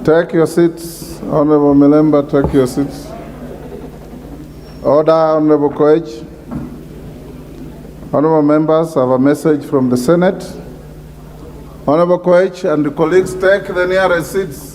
Take your seats. Honorable Melemba, take your seats. Order, Honorable Koech. Honorable members, I have a message from the Senate. Honorable Koech and the colleagues, take the nearest seats.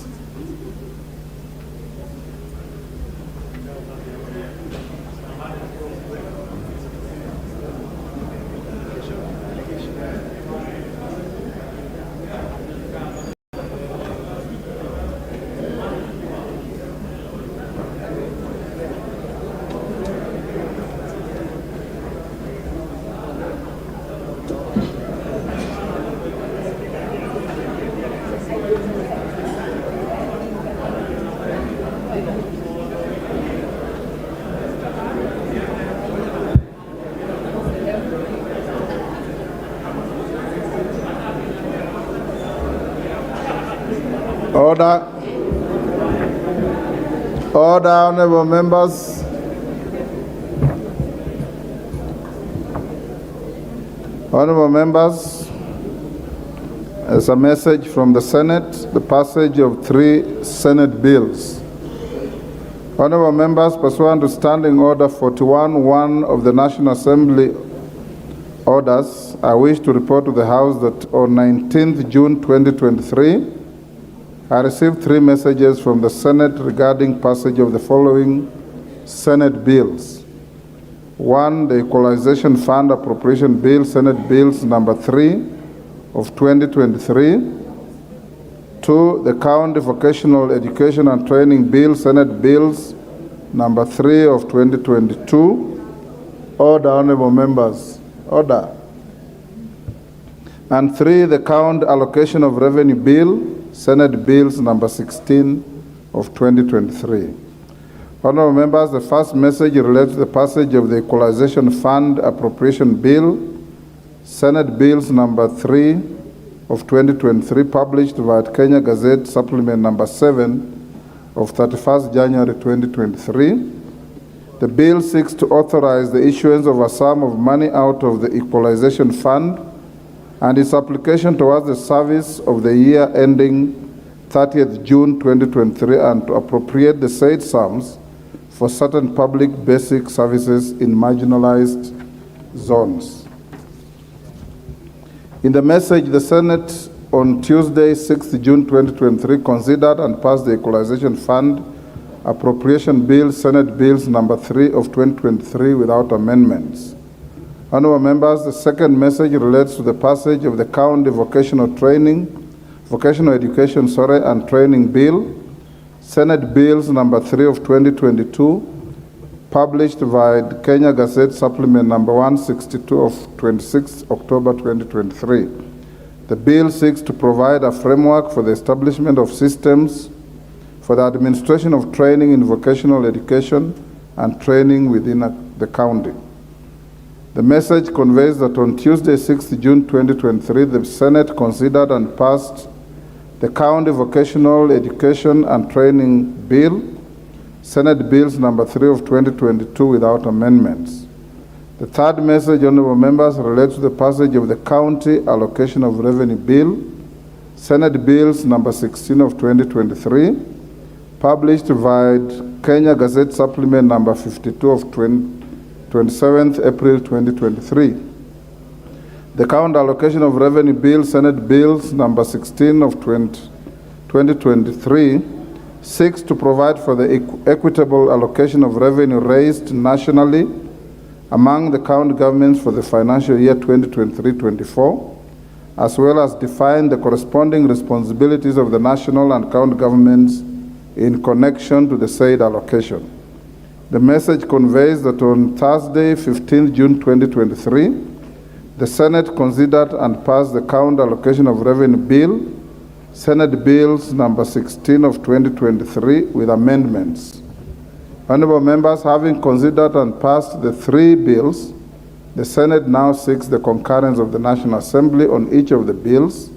Order. Order, honorable members. Honorable members, as a message from the Senate, the passage of 3 Senate bills. Honorable members, pursuant to Standing Order 41-1 of the National Assembly orders, I wish to report to the House that on 19th June 2023, I received 3 messages from the Senate regarding passage of the following Senate bills. 1, the Equalization Fund Appropriation Bill, Senate Bills number 3 of 2023. 2, the County Vocational Education and Training Bill, Senate Bills number 3 of 2022. Order, honorable members. Order. And 3, the County Allocation of Revenue Bill, Senate Bills number 16 of 2023. Honorable members, the first message relates to the passage of the Equalization Fund Appropriation Bill, Senate Bills number 3 of 2023, published via Kenya Gazette Supplement number 7 of 31st January 2023. The bill seeks to authorize the issuance of a sum of money out of the Equalization Fund and its application towards the service of the year ending 30th June 2023 and to appropriate the said sums for certain public basic services in marginalized zones. In the message, the Senate on Tuesday, 6th June 2023 considered and passed the Equalization Fund Appropriation Bill, Senate Bills number 3 of 2023 without amendments. Honorable members, the second message relates to the passage of the County Vocational Education and Training Bill, Senate Bills number 3 of 2022, published via the Kenya Gazette Supplement number 162 of 26 October 2023. The bill seeks to provide a framework for the establishment of systems for the administration of training in vocational education and training within the county. The message conveys that on Tuesday, 6th June 2023, the Senate considered and passed the County Vocational Education and Training Bill, Senate Bills number 3 of 2022 without amendments. The third message, honorable members, relates to the passage of the County Allocation of Revenue Bill, Senate Bills number 16 of 2023, published via Kenya Gazette Supplement number 52 of 27th April 2023. The County Allocation of Revenue Bill, Senate Bills number 16 of 2023, seeks to provide for the equitable allocation of revenue raised nationally among the county governments for the financial year 2023-24, as well as define the corresponding responsibilities of the national and county governments in connection to the said allocation. The message conveys that on Thursday, 15th June 2023, the Senate considered and passed the County Allocation of Revenue Bill, Senate Bills number 16 of 2023 with amendments. Honorable members, having considered and passed the 3 bills, the Senate now seeks the concurrence of the National Assembly on each of the bills,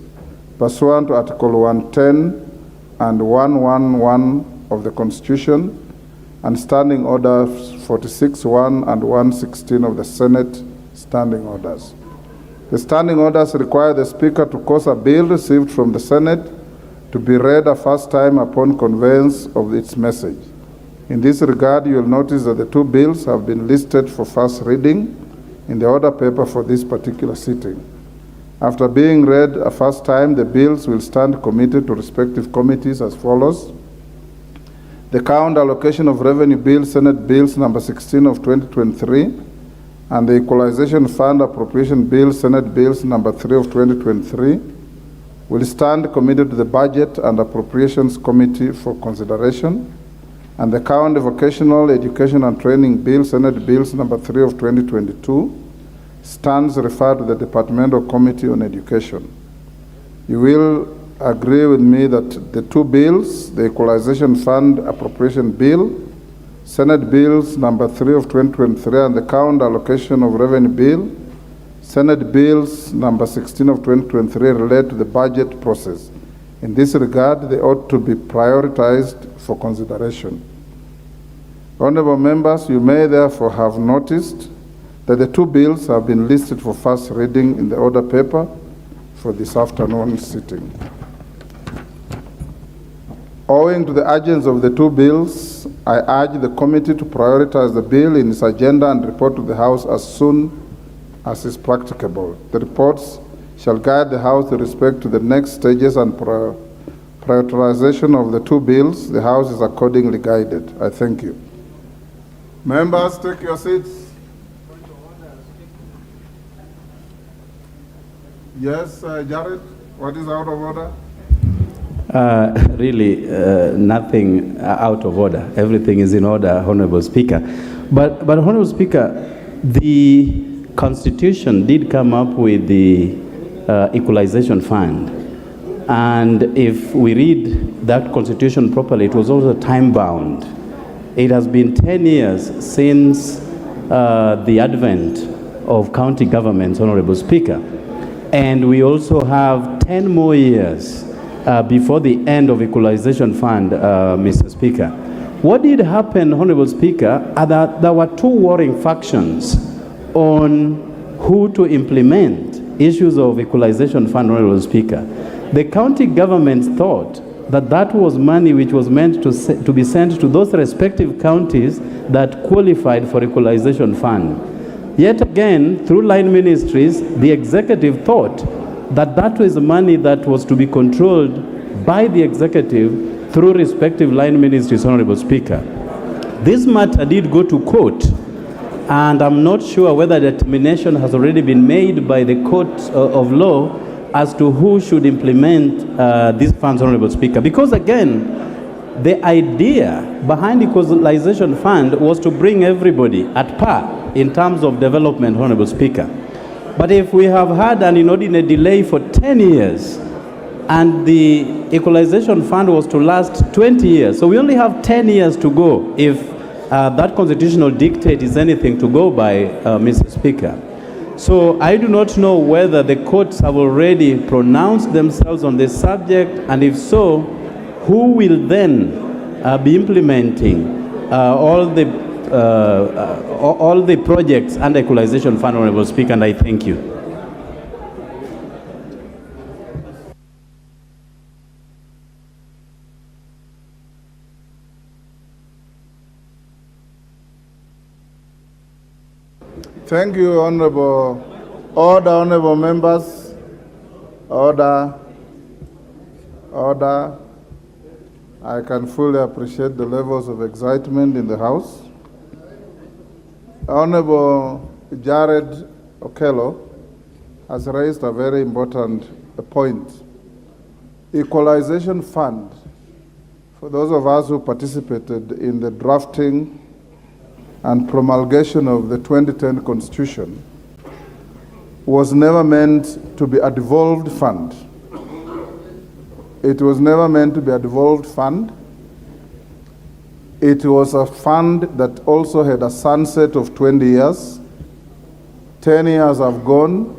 pursuant to Article 110 and 111 of the Constitution, and Standing Orders 46-1 and 116 of the Senate Standing Orders. The Standing Orders require the Speaker to cause a bill received from the Senate to be read a first time upon conveyance of its message. In this regard, you will notice that the two bills have been listed for first reading in the order paper for this particular sitting. After being read a first time, the bills will stand committed to respective committees as follows. The Count Allocation of Revenue Bill, Senate Bills number 16 of 2023, and the Equalization Fund Appropriation Bill, Senate Bills number 3 of 2023, will stand committed to the Budget and Appropriations Committee for consideration, and the County Vocational Education and Training Bill, Senate Bills number 3 of 2022, stands referred to the Departmental Committee on Education. You will agree with me that the two bills, the Equalization Fund Appropriation Bill, Senate Bills number 3 of 2023, and the Count Allocation of Revenue Bill, Senate Bills number 16 of 2023, relate to the budget process. In this regard, they ought to be prioritized for consideration. Honorable members, you may therefore have noticed that the two bills have been listed for first reading in the order paper for this afternoon sitting. Owing to the urgency of the two bills, I urge the committee to prioritize the bill in its agenda and report to the House as soon as is practicable. The reports shall guide the House with respect to the next stages and prioritization of the two bills. The House is accordingly guided. I thank you. Members, take your seats. Yes, Jared, what is out of order? Really, nothing out of order. Everything is in order, Honorable Speaker. But Honorable Speaker, the Constitution did come up with the Equalization Fund. And if we read that Constitution properly, it was also time-bound. It has been 10 years since the advent of county governments, Honorable Speaker. And we also have 10 more years before the end of Equalization Fund, Mr. Speaker. What did happen, Honorable Speaker, are that there were two warring factions on who to implement issues of Equalization Fund, Honorable Speaker. The county governments thought that that was money which was meant to be sent to those respective counties that qualified for Equalization Fund. Yet again, through line ministries, the executive thought that that was money that was to be controlled by the executive through respective line ministries, Honorable Speaker. This matter did go to court, and I'm not sure whether determination has already been made by the court of law as to who should implement these funds, Honorable Speaker. Because again, the idea behind Equalization Fund was to bring everybody at par in terms of development, Honorable Speaker. But if we have had an inordinate delay for 10 years, and the Equalization Fund was to last 20 years, so we only have 10 years to go if that constitutional dictate is anything to go by, Mr. Speaker. So I do not know whether the courts have already pronounced themselves on this subject, and if so, who will then be implementing all the projects under Equalization Fund, Honorable Speaker, and I thank you. Thank you, Honorable. Order, Honorable members. Order. Order. I can fully appreciate the levels of excitement in the House. Honorable Jared Okello has raised a very important point. Equalization Fund, for those of us who participated in the drafting and promulgation of the 2010 Constitution, was never meant to be a devolved fund. It was never meant to be a devolved fund. It was a fund that also had a sunset of 20 years. 10 years have gone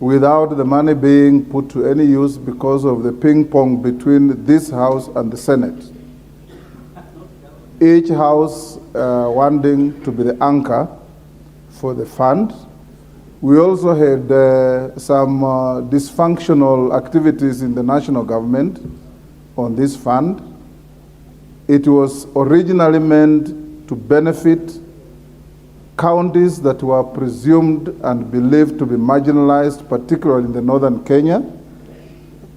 without the money being put to any use because of the ping pong between this House and the Senate. Each House wanting to be the anchor for the fund, We also had some dysfunctional activities in the national government on this fund. It was originally meant to benefit counties that were presumed and believed to be marginalized, particularly in the northern Kenya.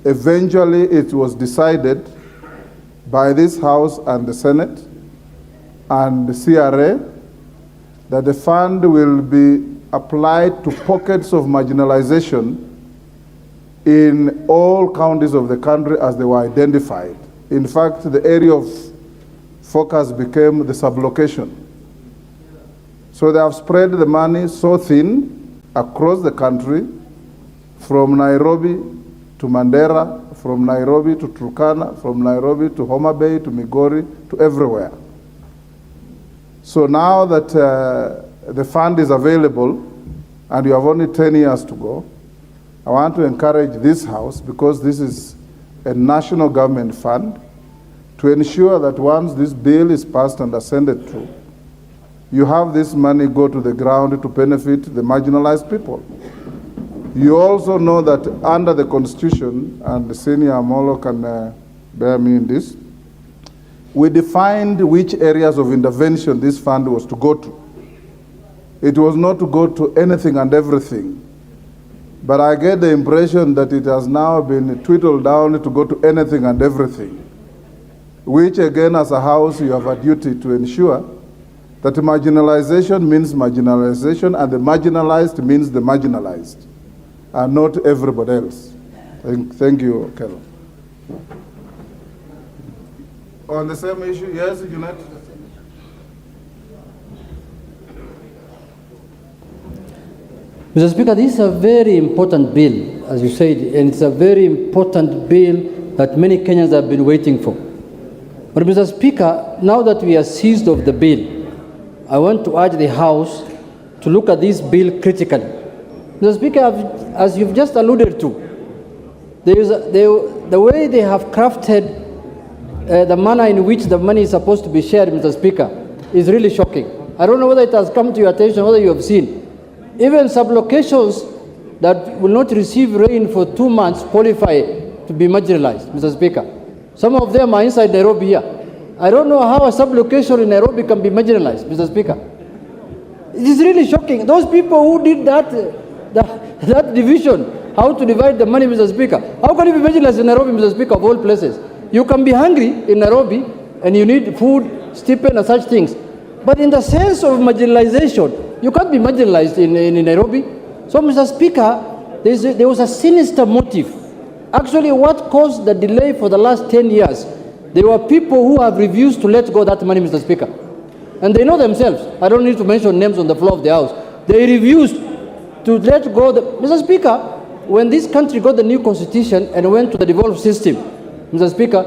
Eventually, it was decided by this House and the Senate and the CRA that the fund will be applied to pockets of marginalization in all counties of the country as they were identified. In fact, the area of focus became the sublocation. So they have spread the money so thin across the country, from Nairobi to Mandera, from Nairobi to Turkana, from Nairobi to Homa Bay to Migori, to everywhere. So now that the fund is available and you have only 10 years to go, I want to encourage this House, because this is a national government fund, to ensure that once this bill is passed and ascended through, you have this money go to the ground to benefit the marginalized people. You also know that under the Constitution, and Senior Amolo can bear me in this, we defined which areas of intervention this fund was to go to. It was not to go to anything and everything, but I get the impression that it has now been whittled down to go to anything and everything, which again, as a House, you have a duty to ensure that marginalization means marginalization, and the marginalized means the marginalized, and not everybody else. Thank you, Kello. On the same issue, yes, Junet? Mr. Speaker, this is a very important bill, as you said, and it's a very important bill that many Kenyans have been waiting for. But Mr. Speaker, now that we are seized of the bill, I want to urge the House to look at this bill critically. Mr. Speaker, as you've just alluded to, the way they have crafted the manner in which the money is supposed to be shared, Mr. Speaker, is really shocking. I don't know whether it has come to your attention, whether you have seen. Even sublocations that will not receive rain for 2 months qualify to be marginalized, Mr. Speaker. Some of them are inside Nairobi here. I don't know how a sublocation in Nairobi can be marginalized, Mr. Speaker. It is really shocking. Those people who did that division, how to divide the money, Mr. Speaker, how can you be marginalized in Nairobi, Mr. Speaker, of all places? You can be hungry in Nairobi and you need food, stipend, and such things. But in the sense of marginalization, you can't be marginalized in Nairobi. So, Mr. Speaker, there was a sinister motive. Actually, what caused the delay for the last 10 years, there were people who have refused to let go of that money, Mr. Speaker. And they know themselves. I don't need to mention names on the floor of the House. They refused to let go. Mr. Speaker, when this country got the new constitution and went to the devolved system, Mr. Speaker,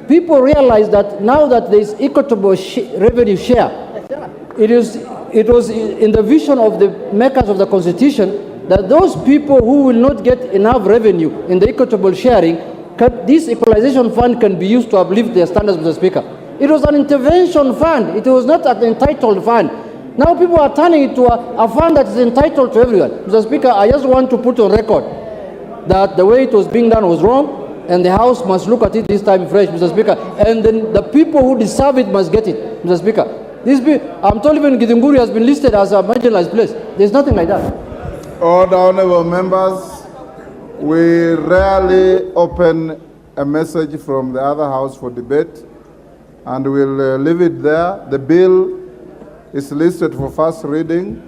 people realized that now that there is equitable revenue share, it was in the vision of the makers of the Constitution that those people who will not get enough revenue in the equitable sharing, this equalization fund can be used to uplift their standards, Mr. Speaker. It was an intervention fund. It was not an entitled fund. Now people are turning it to a fund that is entitled to everyone. Mr. Speaker, I just want to put on record that the way it was being done was wrong, and the House must look at it this time fresh, Mr. Speaker, and then the people who deserve it must get it, Mr. Speaker. I'm told even Githunguri has been listed as a marginalized place. There's nothing like that. Order, honorable members. We rarely open a message from the other House for debate, and we'll leave it there. The bill is listed for first reading.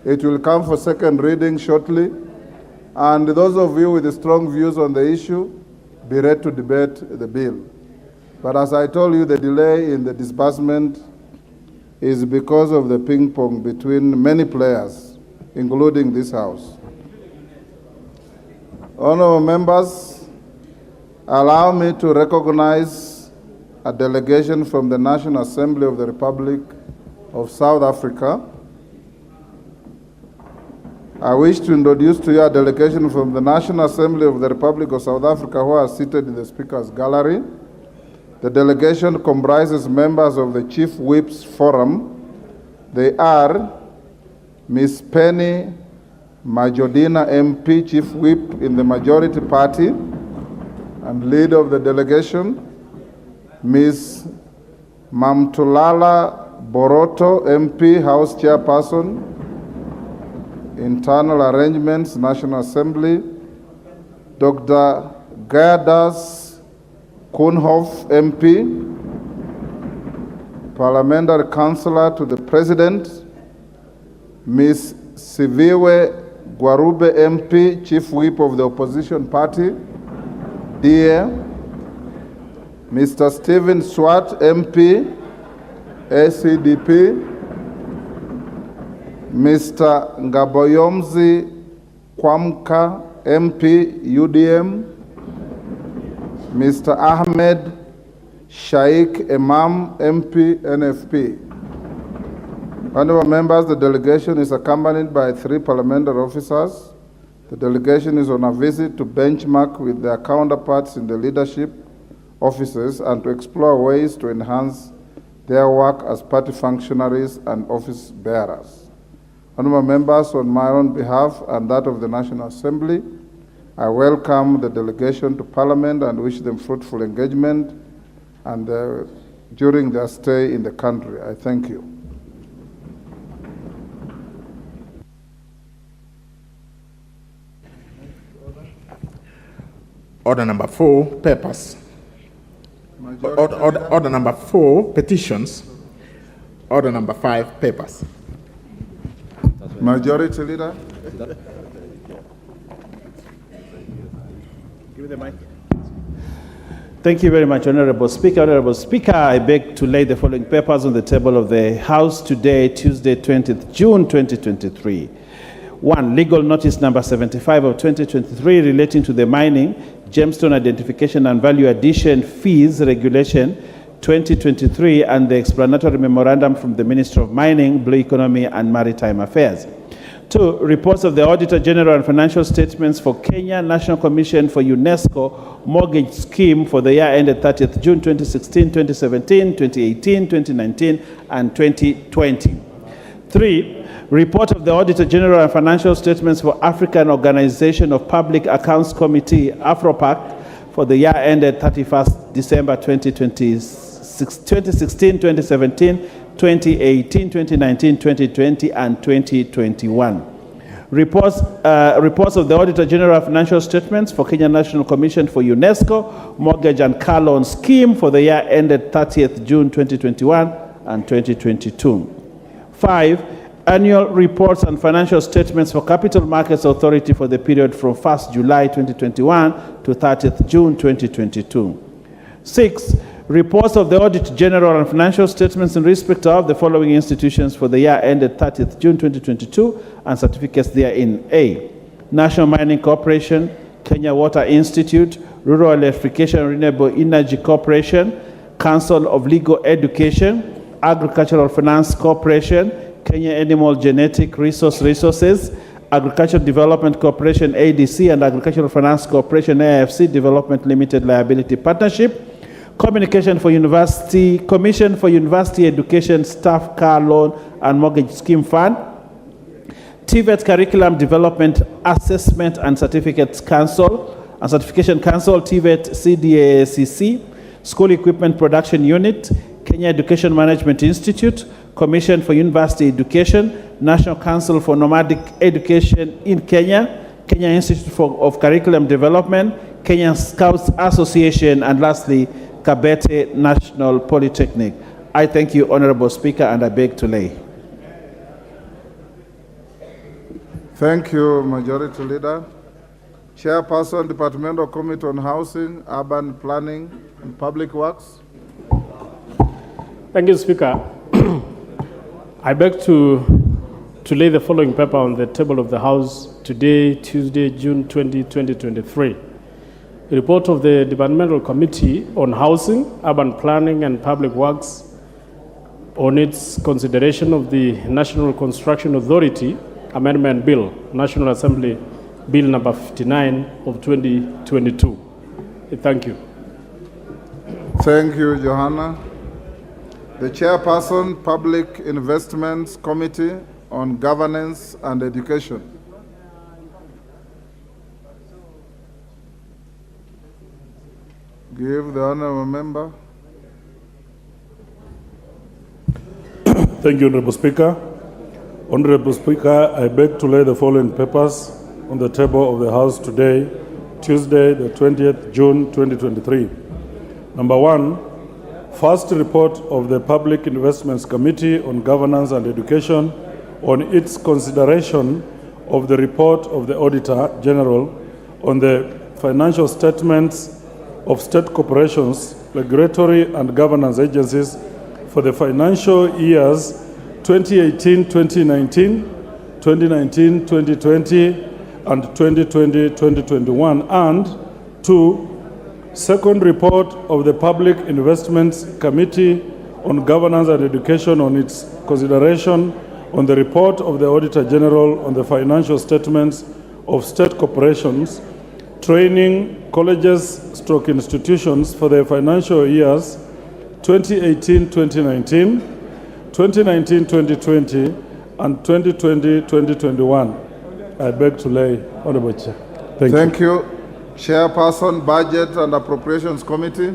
It will come for second reading shortly. And those of you with strong views on the issue, be ready to debate the bill. But as I told you, the delay in the disbursement is because of the ping pong between many players, including this House. Honorable members, allow me to recognize a delegation from the National Assembly of the Republic of South Africa. I wish to introduce to you a delegation from the National Assembly of the Republic of South Africa who are seated in the Speaker's Gallery. The delegation comprises members of the Chief Whips Forum. They are Ms. Penny Majodina MP, Chief Whip in the majority party and leader of the delegation, Ms. Mamtulala Boroto MP, House Chairperson, Internal Arrangements, National Assembly, Dr. Gerdas Kunhoff MP, Parliamentary Counselor to the President, Ms. Siviwe Gwarube MP, Chief Whip of the Opposition Party, DA, Mr. Stephen Swart MP, ACDP, Mr. Ngaboyomzi Kwamka MP, UDM, Mr. Ahmed Shaikh Imam MP, NFP. Honorable members, the delegation is accompanied by 3 parliamentary officers. The delegation is on a visit to benchmark with their counterparts in the leadership offices and to explore ways to enhance their work as party functionaries and office bearers. Honorable members, on my own behalf and that of the National Assembly, I welcome the delegation to Parliament and wish them fruitful engagement and during their stay in the country. I thank you. Order number 4, papers. Order number 4, petitions. Order number 5, papers. Majority Leader. Give me the mic. Thank you very much, Honorable Speaker. Honorable Speaker, I beg to lay the following papers on the table of the House today, Tuesday, 20th June 2023. 1. Legal notice number 75 of 2023 relating to the mining, gemstone identification and value addition fees regulation 2023 and the explanatory memorandum from the Ministry of Mining, Blue Economy and Maritime Affairs. 2. Reports of the Auditor General and financial statements for Kenya National Commission for UNESCO mortgage scheme for the year ended 30th June 2016, 2017, 2018, 2019 and 2020. 3. Report of the Auditor General and financial statements for African Organization of Public Accounts Committee, AFROPAC, for the year ended 31st December 2016, 2017, 2018, 2019, 2020, and 2021. Reports of the Auditor General financial statements for Kenya National Commission for UNESCO mortgage and car loan scheme for the year ended 30th June 2021 and 2022. 5. Annual reports and financial statements for Capital Markets Authority for the period from 1st July 2021 to 30th June 2022. 6. Reports of the Auditor General and financial statements in respect of the following institutions for the year ended 30th June 2022 and certificates therein. A. National Mining Corporation, Kenya Water Institute, Rural Electrification and Renewable Energy Corporation, Council of Legal Education, Agricultural Finance Corporation, Kenya Animal Genetic Resources, Agricultural Development Corporation ADC and Agricultural Finance Corporation AFC Development Limited Liability Partnership, Communication for University, Commission for University Education Staff Car Loan and Mortgage Scheme Fund, TVET Curriculum Development Assessment and Certificates Council, and Certification Council, TVET CDACC, School Equipment Production Unit, Kenya Education Management Institute, Commission for University Education, National Council for Nomadic Education in Kenya, Kenya Institute of Curriculum Development, Kenya Scouts Association, and lastly, Kabete National Polytechnic. I thank you, Honorable Speaker, and I beg to lay. Thank you, Majority Leader. Chairperson, Departmental Committee on Housing, Urban Planning, and Public Works. Thank you, Speaker. I beg to lay the following paper on the table of the House today, Tuesday, June 20, 2023. A report of the Departmental Committee on Housing, Urban Planning, and Public Works on its consideration of the National Construction Authority Amendment Bill, National Assembly Bill number 59 of 2022. Thank you. Thank you, Johanna. The Chairperson, Public Investments Committee on Governance and Education. Give the honourable member. Thank you, Honourable Speaker. Honourable Speaker, I beg to lay the following papers on the table of the House today, Tuesday, the 20th June 2023. Number one, first report of the Public Investments Committee on Governance and Education on its consideration of the report of the Auditor General on the financial statements of state corporations, regulatory and governance agencies for the financial years 2018-2019, 2019-2020, and 2020-2021, and two, second report of the Public Investments Committee on Governance and Education on its consideration on the report of the Auditor General on the financial statements of state corporations, training colleges / institutions for the financial years 2018-2019, 2019-2020, and 2020-2021. I beg to lay, Honourable Chair. Thank you. Chairperson, Budget and Appropriations Committee.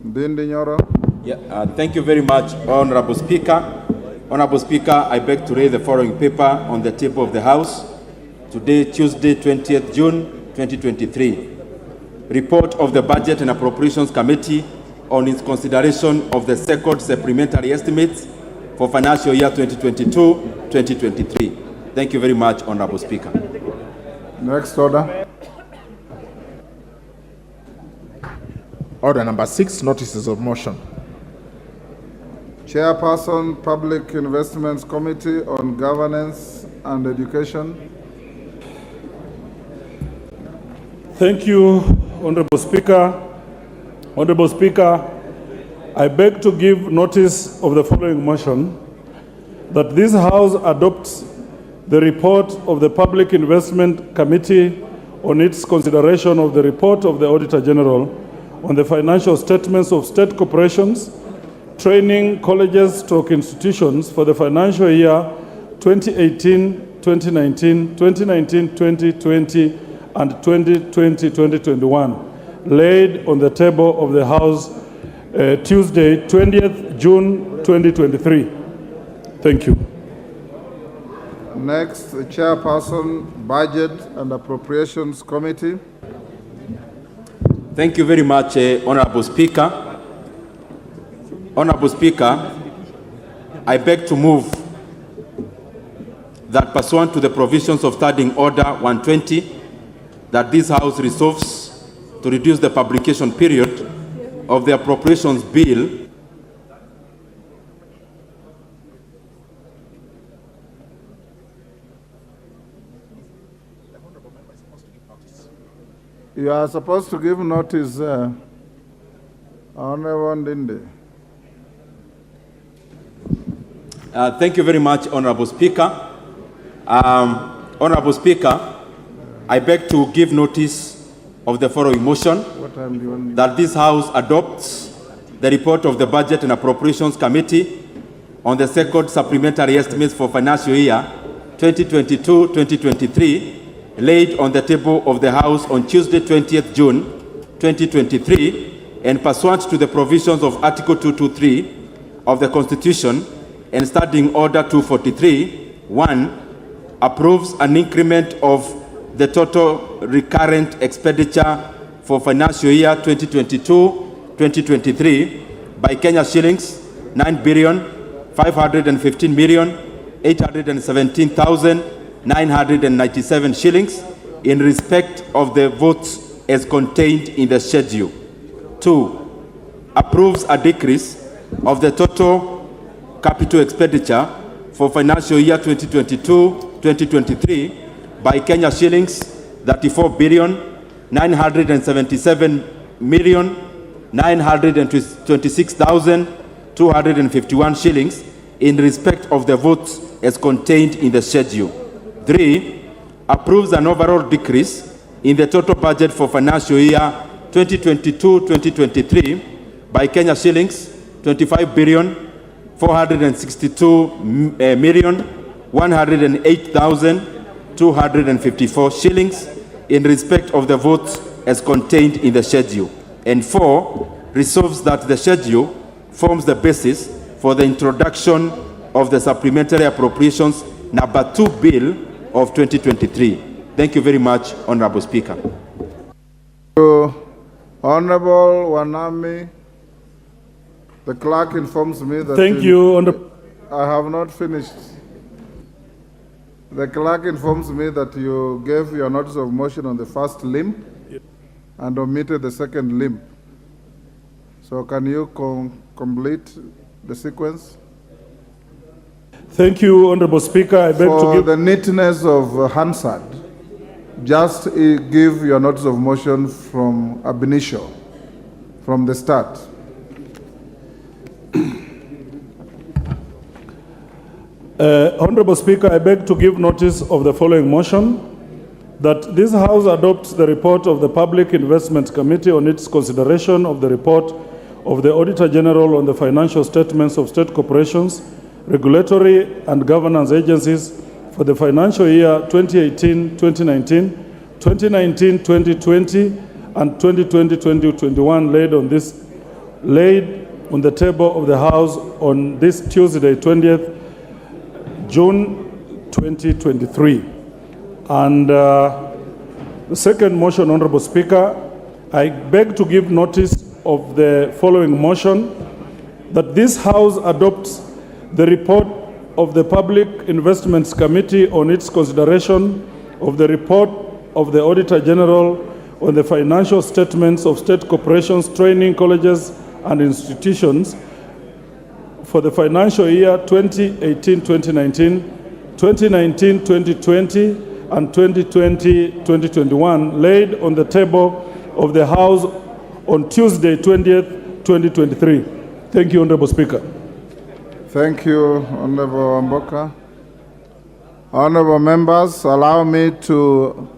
Ndindi Nyoro. Thank you very much, Honourable Speaker. Honourable Speaker, I beg to lay the following paper on the table of the House today, Tuesday, 20th June 2023. Report of the Budget and Appropriations Committee on its consideration of the second supplementary estimates for financial year 2022-2023. Thank you very much, Honourable Speaker. Next order. Order number 6, notices of motion. Chairperson, Public Investments Committee on Governance and Education. Thank you, Honourable Speaker. Honourable Speaker, I beg to give notice of the following motion, that this House adopts the report of the Public Investment Committee on its consideration of the report of the Auditor General on the financial statements of state corporations, training colleges / institutions for the financial year 2018-2019, 2019-2020, and 2020-2021, laid on the table of the House Tuesday, 20th June 2023. Thank you. Next, Chairperson, Budget and Appropriations Committee. Thank you very much, Honourable Speaker. Honourable Speaker, I beg to move that pursuant to the provisions of Standing Order 120, that this House resolves to reduce the publication period of the Appropriations Bill You are supposed to give notice, Honourable Ndindi. Thank you very much, Honourable Speaker. Honourable Speaker, I beg to give notice of the following motion, What time do you want me? that this House adopts the report of the Budget and Appropriations Committee on the second supplementary estimates for financial year 2022-2023, laid on the table of the House on Tuesday, 20th June 2023, and pursuant to the provisions of Article 223 of the Constitution and Standing Order 243, 1, approves an increment of the total recurrent expenditure for financial year 2022-2023 by Kenya shillings 9,515,817,997 shillings in respect of the votes as contained in the schedule. 2, approves a decrease of the total capital expenditure for financial year 2022-2023 by Kenya shillings 34,977,926,251 shillings in respect of the votes as contained in the schedule. 3, approves an overall decrease in the total budget for financial year 2022-2023 by Kenya shillings 25,462,108,254 shillings in respect of the votes as contained in the schedule. And 4, resolves that the schedule forms the basis for the introduction of the Supplementary Appropriations Number 2 Bill of 2023. Thank you very much, Honorable Speaker. Honorable Wanami, the clerk informs me that... Thank you, Honorable. I have not finished. The clerk informs me that you gave your notice of motion on the first limb and omitted the second limb. So can you complete the sequence? Thank you, Honorable Speaker. I beg to give... For the neatness of Hansard, just give your notice of motion from ab initio, from the start. Honorable Speaker, I beg to give notice of the following motion, that this House adopts the report of the Public Investment Committee on its consideration of the report of the Auditor General on the financial statements of state corporations, regulatory and governance agencies for the financial year 2018-2019, 2019-2020, and 2020-2021 laid on the table of the House on this Tuesday, 20th June 2023. And the second motion, Honorable Speaker, I beg to give notice of the following motion, that this House adopts the report of the Public Investments Committee on its consideration of the report of the Auditor General on the financial statements of state corporations, training colleges, and institutions for the financial year 2018-2019, 2019-2020, and 2020-2021, laid on the table of the House on Tuesday, 20th, 2023. Thank you, Honorable Speaker. Thank you, Honorable Mboka. Honorable members, allow me to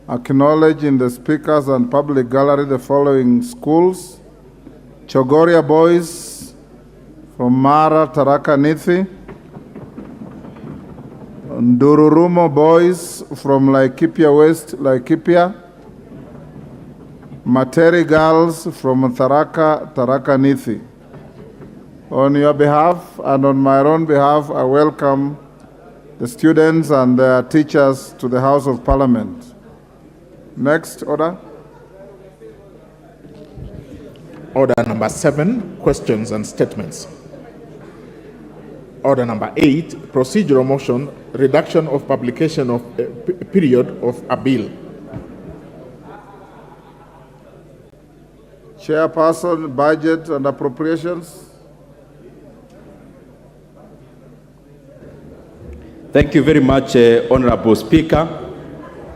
acknowledge in the speakers and public gallery the following schools: Chogoria Boys from Mara, Tharaka Nithi; Ndururumo Boys from Laikipia West, Laikipia; Materi Girls from Tharaka, Tharaka Nithi. On your behalf and on my own behalf, I welcome the students and their teachers to the House of Parliament. Next order. Order number 7, questions and statements. Order number 8, procedural motion, reduction of publication of period of a bill. Chairperson, Budget and Appropriations. Thank you very much, Honorable Speaker.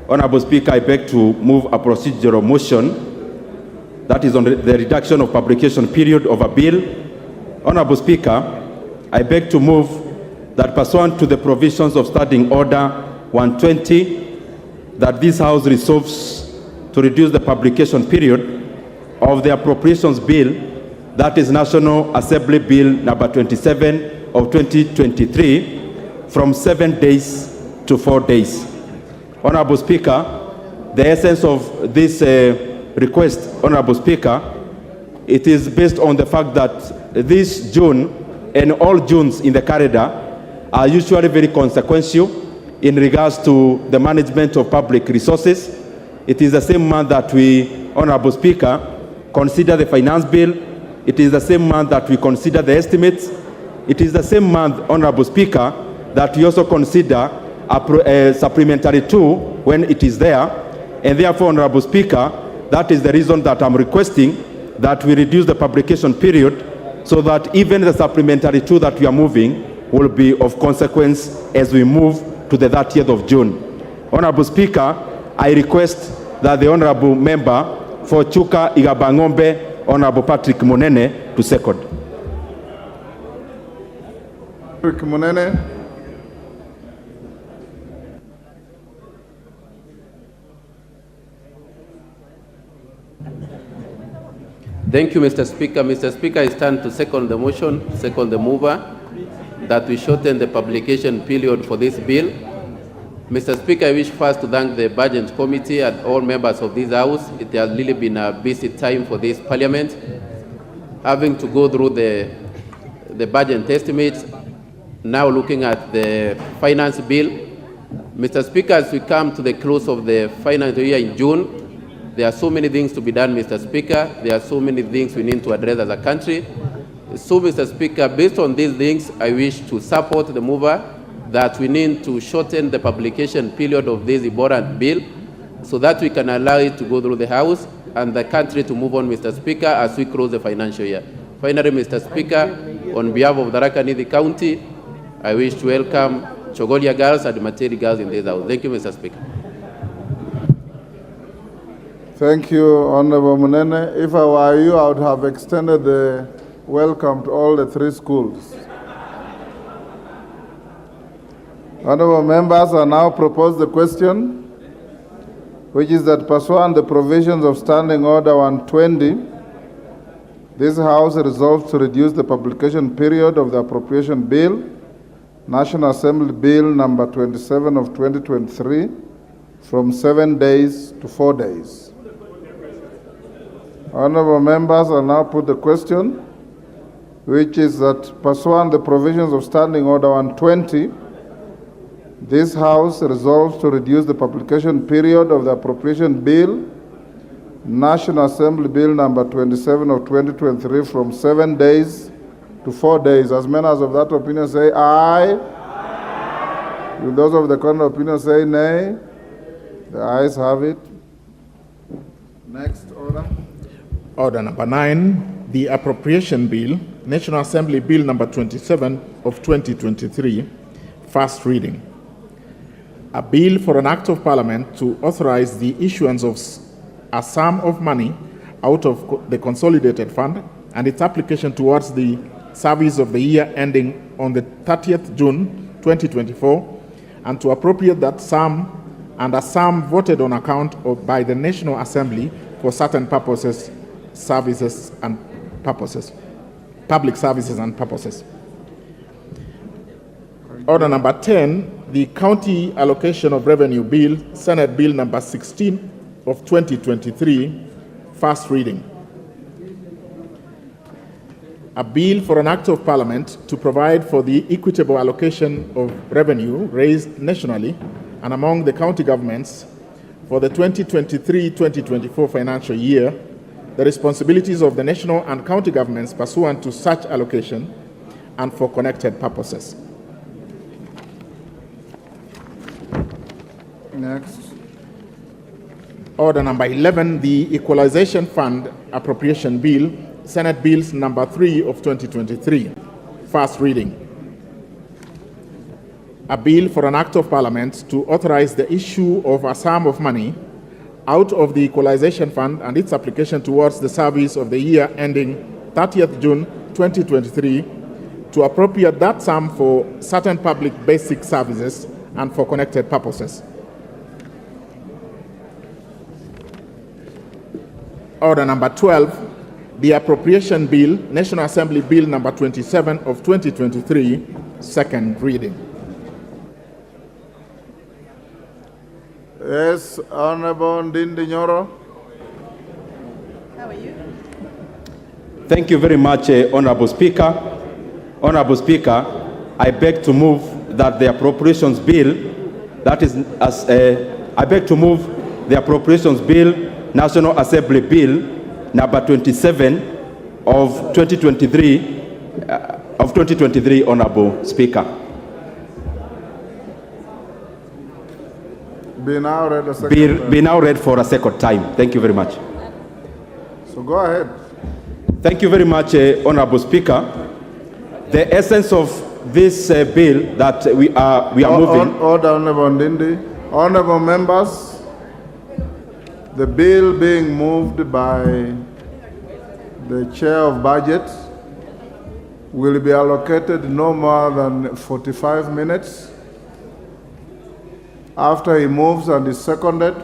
Honorable Speaker, I beg to move a procedural motion that is on the reduction of publication period of a bill. Honorable Speaker, I beg to move that pursuant to the provisions of Standing Order 120, that this House resolves to reduce the publication period of the Appropriations Bill, that is National Assembly Bill number 27 of 2023, from 7 days to 4 days. Honorable Speaker, the essence of this request, Honorable Speaker, it is based on the fact that this June and all Junes in the calendar are usually very consequential in regards to the management of public resources. It is the same month that we, Honorable Speaker, consider the finance bill. It is the same month that we consider the estimates. It is the same month, Honorable Speaker, that we also consider a supplementary 2 when it is there. And therefore, Honorable Speaker, that is the reason that I'm requesting that we reduce the publication period so that even the supplementary 2 that we are moving will be of consequence as we move to the 30th of June. Honorable Speaker, I request that the Honorable Member for Chuka Igabangombe, Honorable Patrick Munene, to second. Patrick Munene. Thank you, Mr. Speaker. Mr. Speaker, I stand to second the motion, second the mover, that we shorten the publication period for this bill Mr. Speaker, I wish first to thank the Budget Committee and all members of this House. It has really been a busy time for this Parliament, having to go through the budget estimates, now looking at the finance bill. Mr. Speaker, as we come to the close of the financial year in June, there are so many things to be done, Mr. Speaker. There are so many things we need to address as a country. So, Mr. Speaker, based on these things, I wish to support the mover that we need to shorten the publication period of this important bill so that we can allow it to go through the House and the country to move on, Mr. Speaker, as we close the financial year. Finally, Mr. Speaker, on behalf of Tharaka Nithi County, I wish to welcome Chogolia girls and Materi girls in this House. Thank you, Mr. Speaker. Thank you, Honorable Munene. If I were you, I would have extended the welcome to all the 3 schools. Honorable members, I now propose the question, which is that pursuant to the provisions of Standing Order 120, this House resolves to reduce the publication period of the Appropriation Bill, National Assembly Bill number 27 of 2023, from 7 days to 4 days. Honorable members, I now put the question, which is that pursuant to the provisions of Standing Order 120, this House resolves to reduce the publication period of the Appropriation Bill, National Assembly Bill number 27 of 2023, from 7 days to 4 days. As members of that opinion say aye. Aye. Will those of the contrary opinion say nay? The ayes have it. Next order. Order number 9, the Appropriation Bill, National Assembly Bill number 27 of 2023, first reading. A bill for an act of Parliament to authorize the issuance of a sum of money out of the Consolidated Fund and its application towards the service of the year ending on the 30th June 2024, and to appropriate that sum and a sum voted on account of by the National Assembly for certain purposes, services and purposes, public services and purposes. Order number 10, the County Allocation of Revenue Bill, Senate Bill number 16 of 2023, first reading. A bill for an act of Parliament to provide for the equitable allocation of revenue raised nationally and among the county governments for the 2023-2024 financial year, the responsibilities of the national and county governments pursuant to such allocation and for connected purposes. Next. Order number 11, the Equalization Fund Appropriation Bill, Senate Bills number 3 of 2023, first reading. A bill for an act of Parliament to authorize the issue of a sum of money out of the Equalization Fund and its application towards the service of the year ending 30th June 2023, to appropriate that sum for certain public basic services and for connected purposes. Order number 12, the Appropriation Bill, National Assembly Bill number 27 of 2023, second reading. Yes, Honorable Ndindi Nyoro. How are you? Thank you very much, Honorable Speaker. Honorable Speaker, I beg to move that the Appropriations Bill, that is, I beg to move the Appropriations Bill, National Assembly Bill number 27 of 2023, Honorable Speaker. Be now read a second Be now read for a second time. Thank you very much. So go ahead. Thank you very much, Honorable Speaker. The essence of this bill that we are moving. Order, Honorable Ndindi. Honorable members, the bill being moved by the Chair of Budget will be allocated no more than 45 minutes. After he moves and is seconded,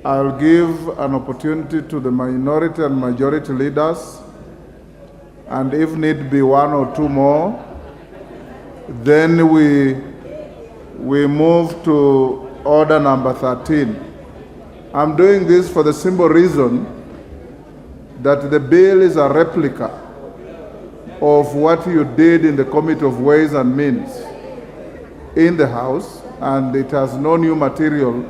I'll give an opportunity to the minority and majority leaders, and if need be 1 or 2 more, then we we move to order number 13. I'm doing this for the simple reason that the bill is a replica of what you did in the Committee of Ways and Means in the House, and it has no new material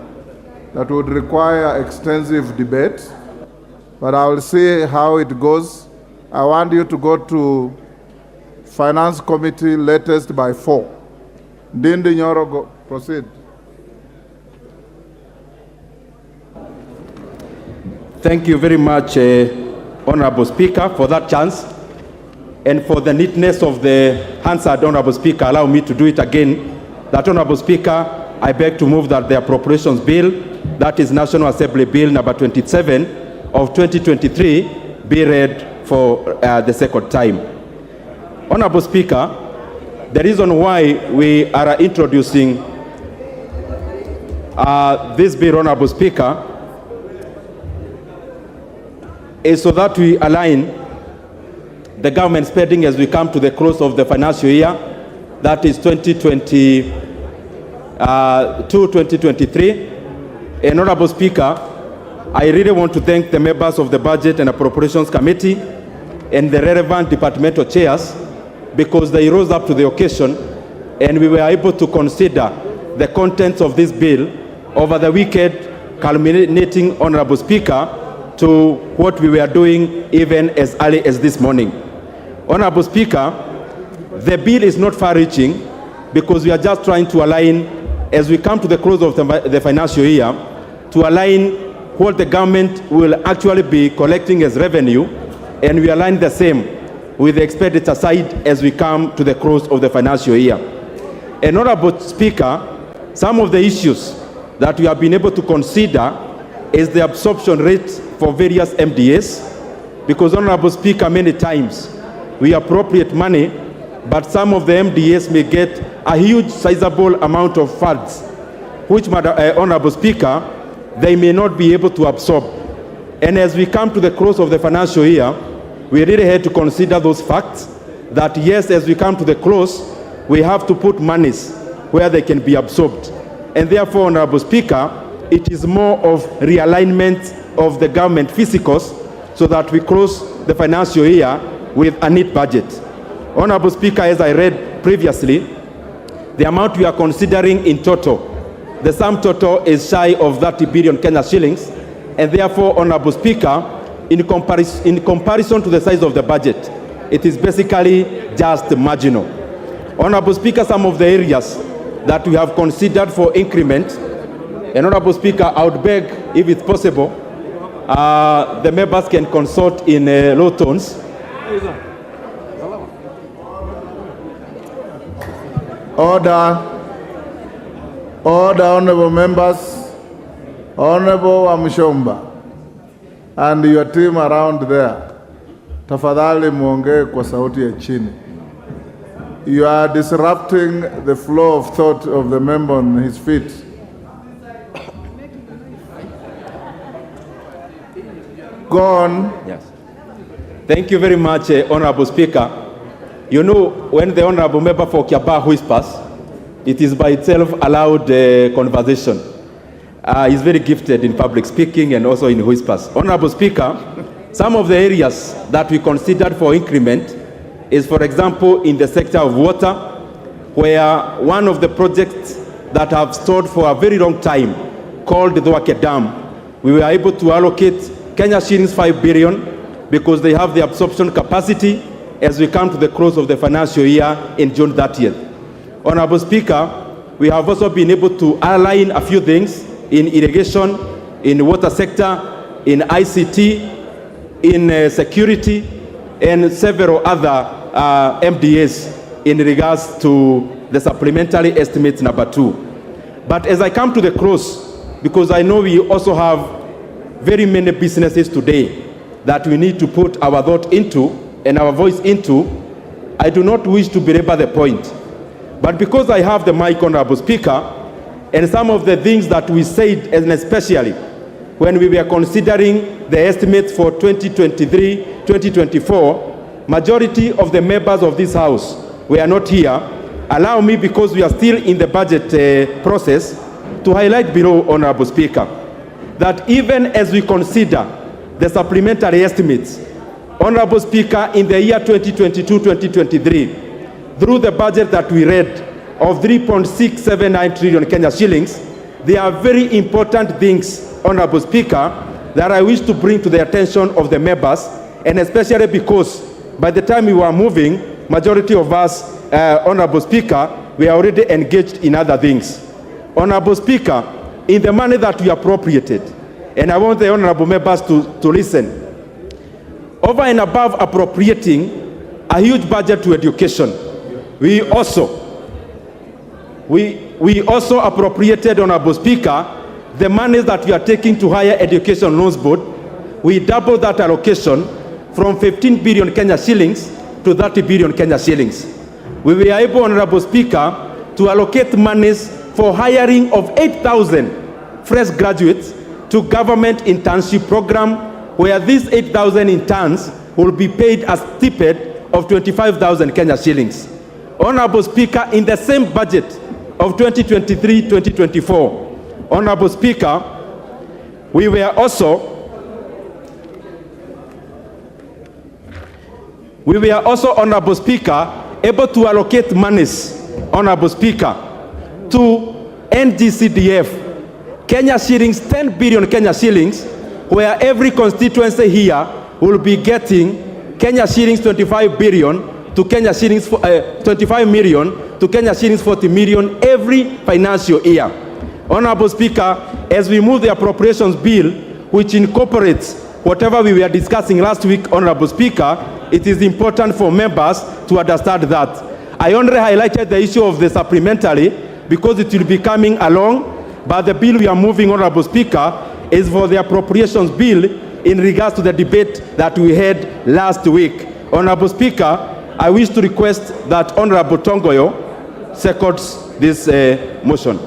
that would require extensive debate. But I will see how it goes. I want you to go to Finance Committee latest by 4. Dindi Nyoro, go, proceed. Thank you very much, Honorable Speaker, for that chance. And for the neatness of the answer, Honorable Speaker, allow me to do it again. That, Honorable Speaker, I beg to move that the Appropriations Bill, that is National Assembly Bill number 27 of 2023, be read for the second time. Honorable Speaker, the reason why we are introducing this bill, Honorable Speaker, is so that we align the government spending as we come to the close of the financial year, that is 2022-2023. And Honorable Speaker, I really want to thank the members of the Budget and Appropriations Committee and the relevant departmental chairs, because they rose up to the occasion and we were able to consider the contents of this bill over the weekend, culminating, Honorable Speaker, to what we were doing even as early as this morning. Honorable Speaker, the bill is not far-reaching because we are just trying to align, as we come to the close of the financial year, to align what the government will actually be collecting as revenue, and we align the same with the expenditure side as we come to the close of the financial year. And Honorable Speaker, some of the issues that we have been able to consider is the absorption rate for various MDAs, because, Honorable Speaker, many times we appropriate money, but some of the MDAs may get a huge sizable amount of funds, which, Honorable Speaker, they may not be able to absorb. And as we come to the close of the financial year, we really had to consider those facts, that yes, as we come to the close, we have to put monies where they can be absorbed. And therefore, Honorable Speaker, it is more of realignment of the government physicals so that we close the financial year with a neat budget. Honorable Speaker, as I read previously, the amount we are considering in total, the sum total is shy of 30 billion Kenya shillings, and therefore, Honorable Speaker, in comparison to the size of the budget, it is basically just marginal. Honorable Speaker, some of the areas that we have considered for increment, and Honorable Speaker, I would beg, if it's possible, the members can consult in low tones. Order. Order, honorable members, Honorable Amshomba, and your team around there. Tafadhali muongee kwa sauti ya chini. You are disrupting the flow of thought of the member on his feet. Go on. Yes. Thank you very much, Honorable Speaker. You know, when the Honorable Member for Kiambaa whispers, it is by itself a loud conversation. He's very gifted in public speaking and also in whispers. Honorable Speaker, some of the areas that we considered for increment is, for example, in the sector of water, where one of the projects that have stored for a very long time, called the Dwake Dam, we were able to allocate Kenya shillings 5 billion because they have the absorption capacity as we come to the close of the financial year in June 30th. Honorable Speaker, we have also been able to align a few things in irrigation, in water sector, in ICT, in security, and several other MDAs in regards to the supplementary estimates number 2. But as I come to the close, because I know we also have very many businesses today that we need to put our thought into and our voice into, I do not wish to belabor the point. But because I have the mic, Honorable Speaker, and some of the things that we said, and especially when we were considering the estimates for 2023-2024, majority of the members of this House were not here, allow me, because we are still in the budget process, to highlight below, Honorable Speaker, that even as we consider the supplementary estimates, Honorable Speaker, in the year 2022-2023, through the budget that we read of 3.679 trillion Kenya shillings, there are very important things, Honorable Speaker, that I wish to bring to the attention of the members, and especially because by the time we were moving, majority of us, Honorable Speaker, we are already engaged in other things. Honorable Speaker, in the money that we appropriated, and I want the honorable members to listen, over and above appropriating a huge budget to education, we also appropriated, Honorable Speaker, the money that we are taking to Higher Education Loans Board. We doubled that allocation from 15 billion Kenya shillings to 30 billion Kenya shillings. We were able, Honorable Speaker, to allocate monies for hiring of 8,000 fresh graduates to government internship program, where these 8,000 interns will be paid a stipend of 25,000 Kenya shillings. Honorable Speaker, in the same budget of 2023-2024, Honorable Speaker, we were also, Honorable Speaker, able to allocate monies, Honorable Speaker, to NGCDF, Kenya shillings, 10 billion Kenya shillings, where every constituency here will be getting Kenya shillings 25 billion to Kenya shillings 25 million to Kenya shillings 40 million every financial year. Honorable Speaker, as we move the appropriations bill, which incorporates whatever we were discussing last week, Honorable Speaker, it is important for members to understand that. I only highlighted the issue of the supplementary because it will be coming along, but the bill we are moving, Honorable Speaker, is for the appropriations bill in regards to the debate that we had last week. Honorable Speaker, I wish to request that Honorable Tongoyo seconds this motion.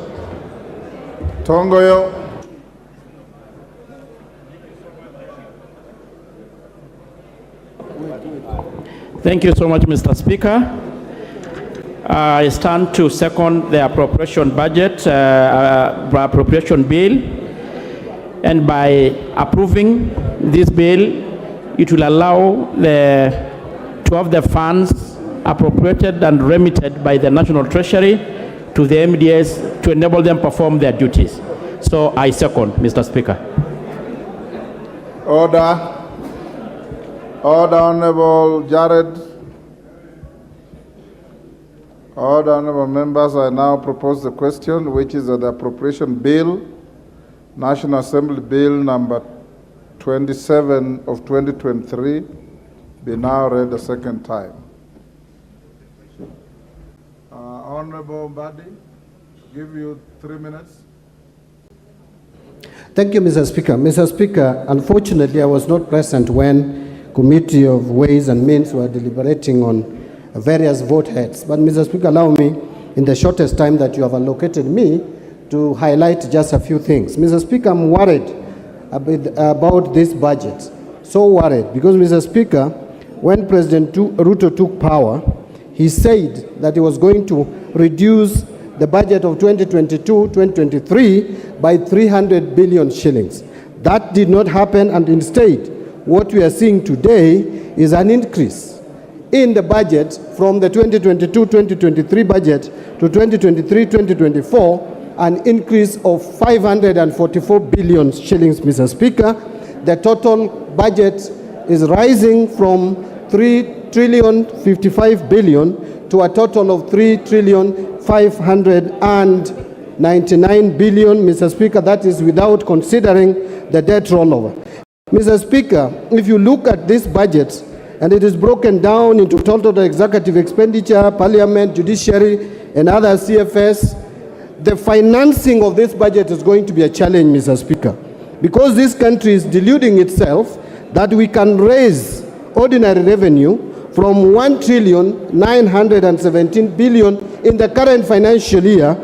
Tongoyo. Thank you so much, Mr. Speaker. I stand to second the appropriation budget, appropriation bill, and by approving this bill, it will allow to have the funds appropriated and remitted by the National Treasury to the MDS to enable them perform their duties. So I second, Mr. Speaker. Order. Order, Honorable Jared. Order, honorable members, I now propose the question, which is the appropriation bill, National Assembly Bill number 27 of 2023, be now read a second time. Honorable Mbadi, give you 3 minutes. Thank you, Mr. Speaker. Mr. Speaker, unfortunately, I was not present when Committee of Ways and Means were deliberating on various vote heads. But, Mr. Speaker, allow me, in the shortest time that you have allocated me, to highlight just a few things. Mr. Speaker, I'm worried about this budget. So worried, because, Mr. Speaker, when President Ruto took power, he said that he was going to reduce the budget of 2022-2023 by 300 billion shillings. That did not happen, and instead, what we are seeing today is an increase in the budget from the 2022-2023 budget to 2023-2024, an increase of 544 billion shillings, Mr. Speaker. The total budget is rising from 3,055 billion to a total of 3,599 billion, Mr. Speaker. That is without considering the debt rollover. Mr. Speaker, if you look at this budget, and it is broken down into total executive expenditure, parliament, judiciary, and other CFS, the financing of this budget is going to be a challenge, Mr. Speaker, because this country is deluding itself that we can raise ordinary revenue from 1,917 billion in the current financial year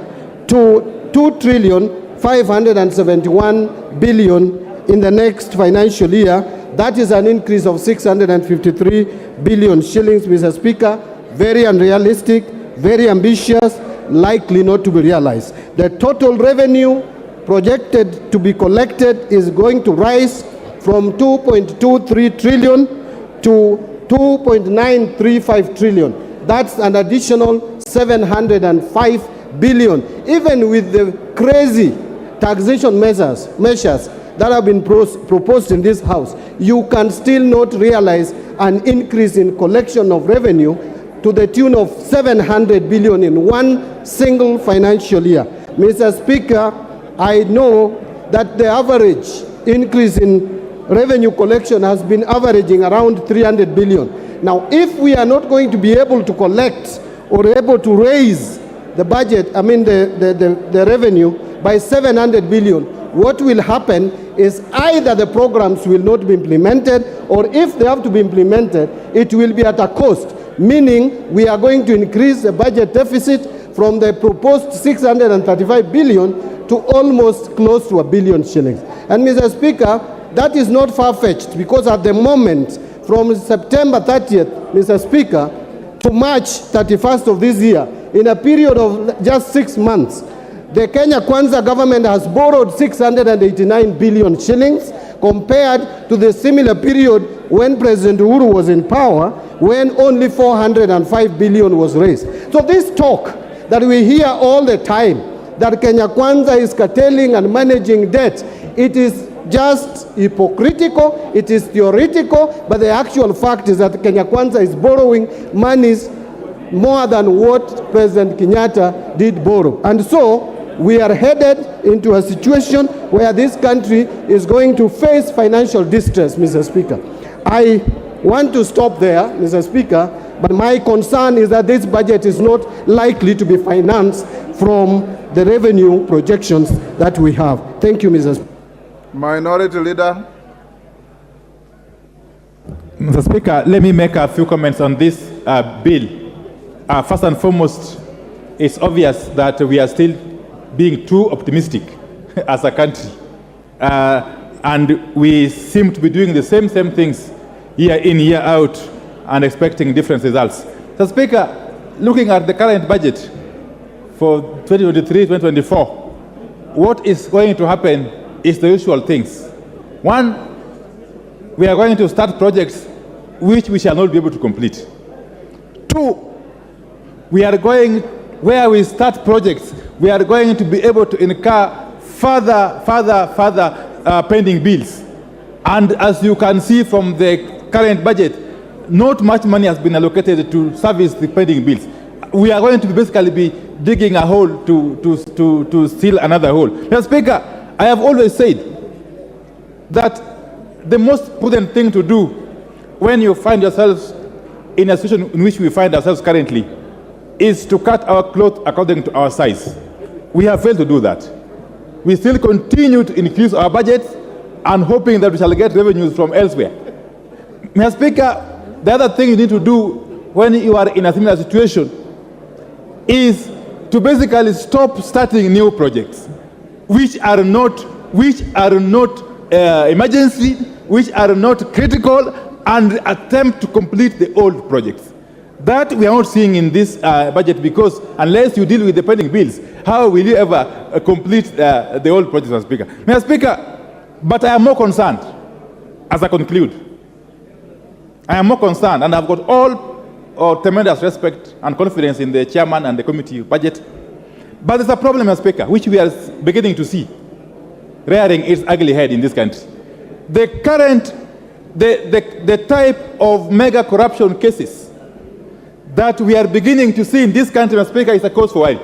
to 2,571 billion in the next financial year. That is an increase of 653 billion shillings, Mr. Speaker. Very unrealistic, very ambitious, likely not to be realized. The total revenue projected to be collected is going to rise from 2.23 trillion to 2.935 trillion. That's an additional 705 billion. Even with the crazy taxation measures that have been proposed in this House, you can still not realize an increase in collection of revenue to the tune of 700 billion in one single financial year. Mr. Speaker, I know that the average increase in revenue collection has been averaging around 300 billion. Now, if we are not going to be able to collect or able to raise the budget, the revenue by 700 billion, what will happen is either the programs will not be implemented, or if they have to be implemented, it will be at a cost, meaning we are going to increase the budget deficit from the proposed 635 billion to almost close to 1 billion shillings. And Mr. Speaker, that is not far-fetched, because at the moment, from September 30th, Mr. Speaker, to March 31st of this year, in a period of just 6 months, the Kenya Kwanza government has borrowed 689 billion shillings compared to the similar period when President Uhuru was in power, when only 405 billion was raised. So this talk that we hear all the time, that Kenya Kwanza is curtailing and managing debt, it is just hypocritical, it is theoretical, but the actual fact is that Kenya Kwanza is borrowing monies more than what President Kenyatta did borrow. And so we are headed into a situation where this country is going to face financial distress, Mr. Speaker. I want to stop there, Mr. Speaker, but my concern is that this budget is not likely to be financed from the revenue projections that we have. Thank you, Mr. Speaker. Minority Leader. Mr. Speaker, let me make a few comments on this bill. First and foremost, it's obvious that we are still being too optimistic as a country. And we seem to be doing the same things year in, year out, and expecting different results. Mr. Speaker, looking at the current budget for 2023-2024, what is going to happen is the usual things. One, we are going to start projects which we shall not be able to complete. Two, we are going, where we start projects, we are going to be able to incur further pending bills. And as you can see from the current budget, not much money has been allocated to service the pending bills. We are going to basically be digging a hole to seal another hole. Mr. Speaker, I have always said that the most prudent thing to do when you find yourselves in a situation in which we find ourselves currently is to cut our cloth according to our size. We have failed to do that. We still continue to increase our budget and hoping that we shall get revenues from elsewhere. Mr. Speaker, the other thing you need to do when you are in a similar situation is to basically stop starting new projects which are not emergency, which are not critical, and attempt to complete the old projects. That we are not seeing in this budget, because unless you deal with the pending bills, how will you ever complete the old projects, Mr. Speaker? Mr. Speaker, but I am more concerned, as I conclude. I am more concerned, and I've got all tremendous respect and confidence in the chairman and the committee budget. But there's a problem, Mr. Speaker, which we are beginning to see rearing its ugly head in this country. The type of mega corruption cases that we are beginning to see in this country, Mr. Speaker, is a cause for worry.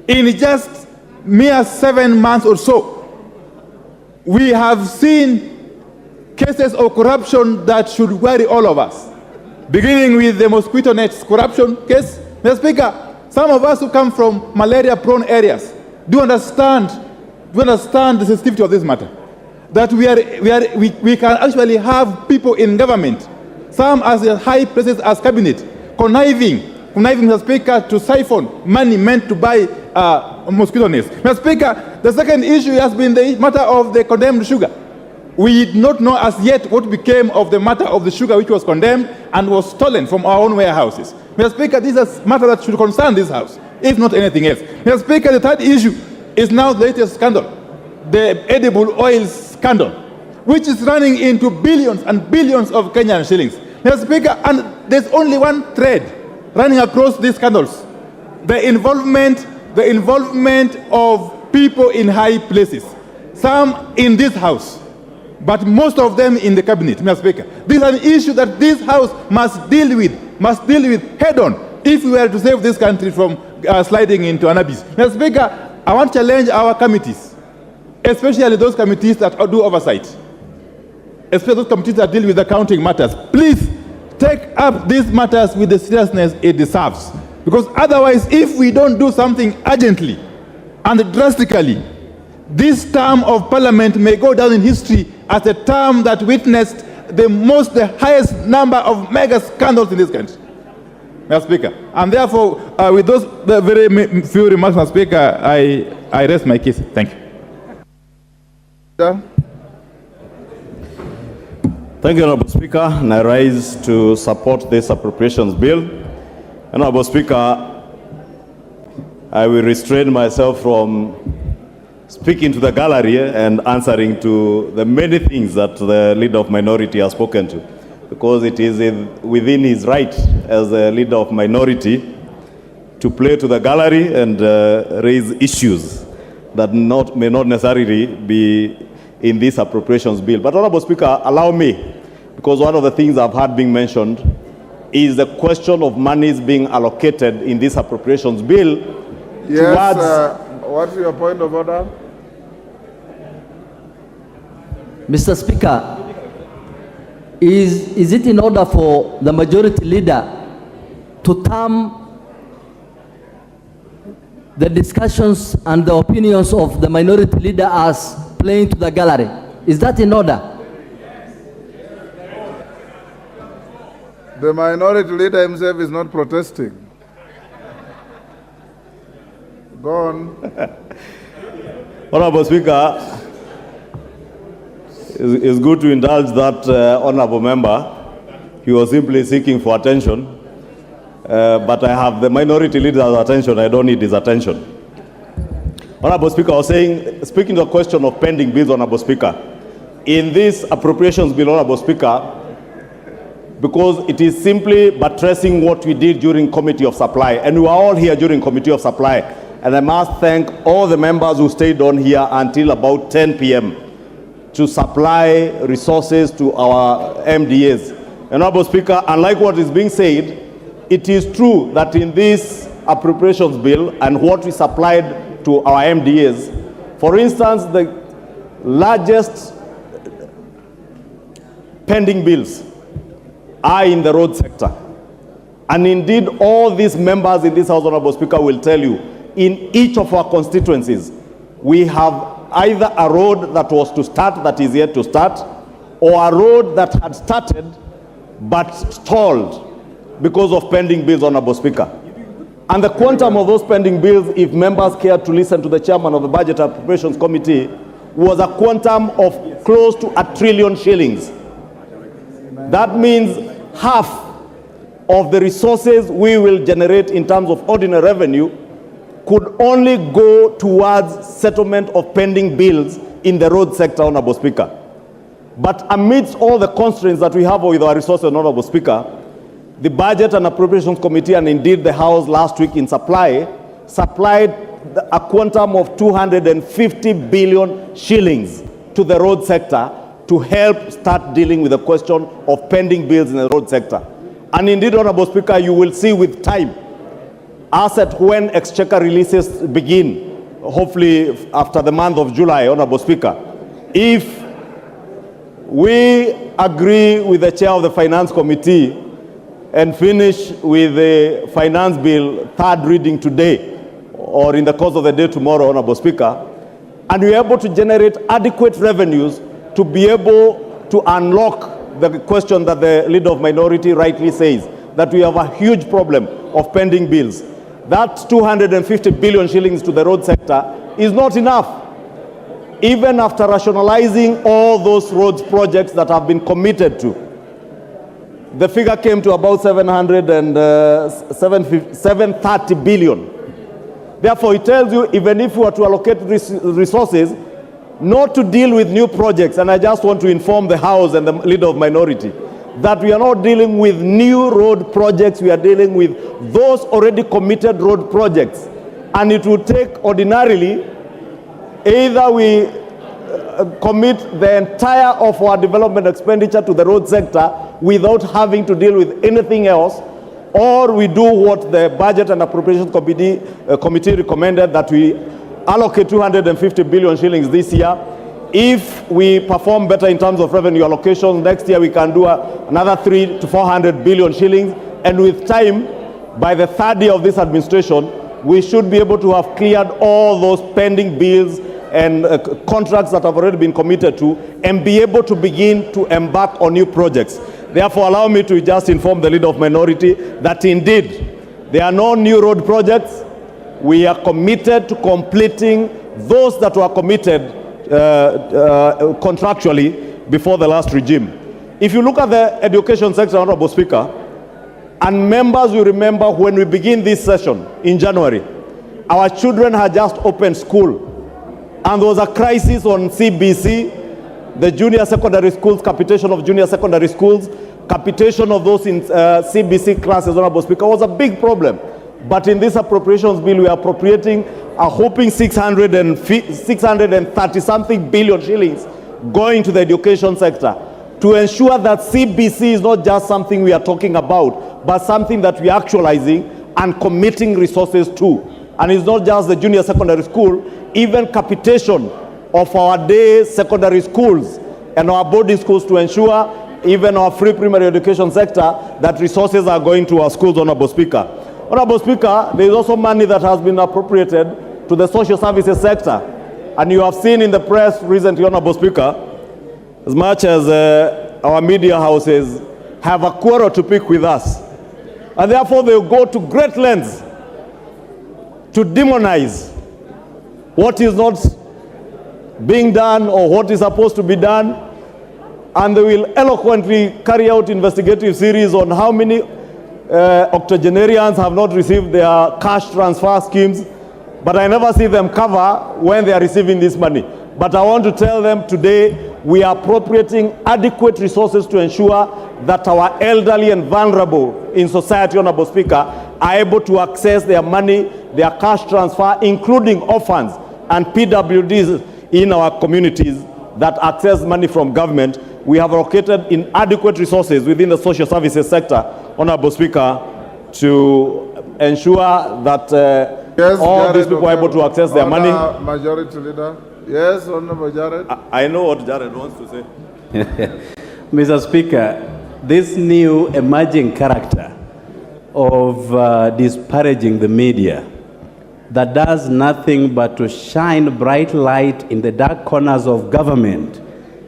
In just mere 7 months or so, we have seen cases of corruption that should worry all of us, beginning with the mosquito nets corruption case. Mr. Speaker, some of us who come from malaria-prone areas do understand the sensitivity of this matter. That we can actually have people in government, some as high places as cabinet, conniving, Mr. Speaker, to siphon money meant to buy mosquito nets. Mr. Speaker, the second issue has been the matter of the condemned sugar. We did not know as yet what became of the matter of the sugar which was condemned and was stolen from our own warehouses. Mr. Speaker, this is a matter that should concern this House, if not anything else. Mr. Speaker, the third issue is now the latest scandal, the edible oil scandal, which is running into billions and billions of Kenyan shillings. Mr. Speaker, and there's only one thread running across these scandals, the involvement of people in high places, some in this House, but most of them in the cabinet, Mr. Speaker. This is an issue that this House must deal with head on if we were to save this country from sliding into an abyss. Mr. Speaker, I want to challenge our committees, especially those committees that do oversight, especially those committees that deal with accounting matters. Please take up these matters with the seriousness it deserves. Because otherwise, if we don't do something urgently and drastically, this term of parliament may go down in history as a term that witnessed the highest number of mega scandals in this country, Mr. Speaker. And therefore, with those very few remarks, Mr. Speaker, I rest my case. Thank you. Thank you, Honourable Speaker, and I rise to support this appropriations bill. Honourable Speaker, I will restrain myself from speaking to the gallery and answering to the many things that the leader of minority has spoken to, because it is within his right as a leader of minority to play to the gallery and raise issues that may not necessarily be in this appropriations bill. But Honourable Speaker, allow me, because one of the things I've heard being mentioned is the question of monies being allocated in this appropriations bill. Yes, what's your point of order? Mr. Speaker, is it in order for the majority leader to term the discussions and the opinions of the minority leader as playing to the gallery? Is that in order? The minority leader himself is not protesting. Go on. Honourable Speaker, it's good to indulge that honourable member. He was simply seeking for attention, but I have the minority leader's attention. I don't need his attention. Honourable Speaker, I was saying, speaking to the question of pending bills, Honourable Speaker, in this appropriations bill, Honourable Speaker, because it is simply buttressing what we did during Committee of Supply, and we were all here during Committee of Supply, and I must thank all the members who stayed on here until about 10 p.m. to supply resources to our MDAs. And Honourable Speaker, unlike what is being said, it is true that in this appropriations bill and what we supplied to our MDAs, for instance, the largest pending bills are in the road sector. And indeed, all these members in this House, Honourable Speaker, will tell you, in each of our constituencies, we have either a road that was to start that is yet to start, or a road that had started but stalled because of pending bills, Honourable Speaker. And the quantum of those pending bills, if members care to listen to the chairman of the Budget Appropriations Committee, was a quantum of close to 1 trillion shillings. That means half of the resources we will generate in terms of ordinary revenue could only go towards settlement of pending bills in the road sector, Honourable Speaker. But amidst all the constraints that we have with our resources, Honourable Speaker, the Budget and Appropriations Committee, and indeed the House last week in supplied a quantum of 250 billion shillings to the road sector to help start dealing with the question of pending bills in the road sector. And indeed, Honourable Speaker, you will see with time, as at when exchequer releases begin, hopefully after the month of July, Honourable Speaker, if we agree with the chair of the Finance Committee and finish with the Finance Bill third reading today, or in the course of the day tomorrow, Honourable Speaker, and we are able to generate adequate revenues to be able to unlock the question that the leader of minority rightly says, that we have a huge problem of pending bills. That 250 billion shillings to the road sector is not enough. even after rationalizing all those roads projects that have been committed to, the figure came to about 730 billion. Therefore, it tells you, even if we were to allocate resources, not to deal with new projects, and I just want to inform the House and the Leader of Minority, that we are not dealing with new road projects, we are dealing with those already committed road projects. And it will take ordinarily, either we commit the entire of our development expenditure to the road sector without having to deal with anything else, or we do what the Budget and Appropriation Committee recommended, that we allocate 250 billion shillings this year. If we perform better in terms of revenue allocation, next year we can do another 300 to 400 billion shillings. And with time, by the third year of this administration, we should be able to have cleared all those pending bills and contracts that have already been committed to, and be able to begin to embark on new projects. Therefore, allow me to just inform the Leader of Minority that indeed there are no new road projects. We are committed to completing those that were committed contractually before the last regime. If you look at the education sector, Honorable Speaker, and members will remember when we begin this session in January, our children had just opened school, and there was a crisis on CBC, the junior secondary schools, capitation of junior secondary schools, capitation of those in CBC classes, Honorable Speaker, was a big problem. But in this appropriations bill, we are appropriating a whopping 630-something billion shillings going to the education sector to ensure that CBC is not just something we are talking about, but something that we are actualizing and committing resources to. And it's not just the junior secondary school, even capitation of our day secondary schools and our boarding schools, to ensure even our free primary education sector, that resources are going to our schools, Honorable Speaker. Honorable Speaker, there is also money that has been appropriated to the social services sector. And you have seen in the press recently, Honorable Speaker, as much as our media houses have a quarrel to pick with us, and therefore they will go to great lengths to demonize what is not being done or what is supposed to be done, and they will eloquently carry out investigative series on how many octogenarians have not received their cash transfer schemes, but I never see them cover when they are receiving this money. But I want to tell them today, we are appropriating adequate resources to ensure that our elderly and vulnerable in society, Honorable Speaker, are able to access their money, their cash transfer, including orphans and PWDs in our communities that access money from government. We have allocated inadequate resources within the social services sector, Honorable Speaker, to ensure that all these people are able to access their money. Majority Leader. Yes, Honorable Jared. I know what Jared wants to say. Mr. Speaker, this new emerging character of disparaging the media that does nothing but to shine bright light in the dark corners of government,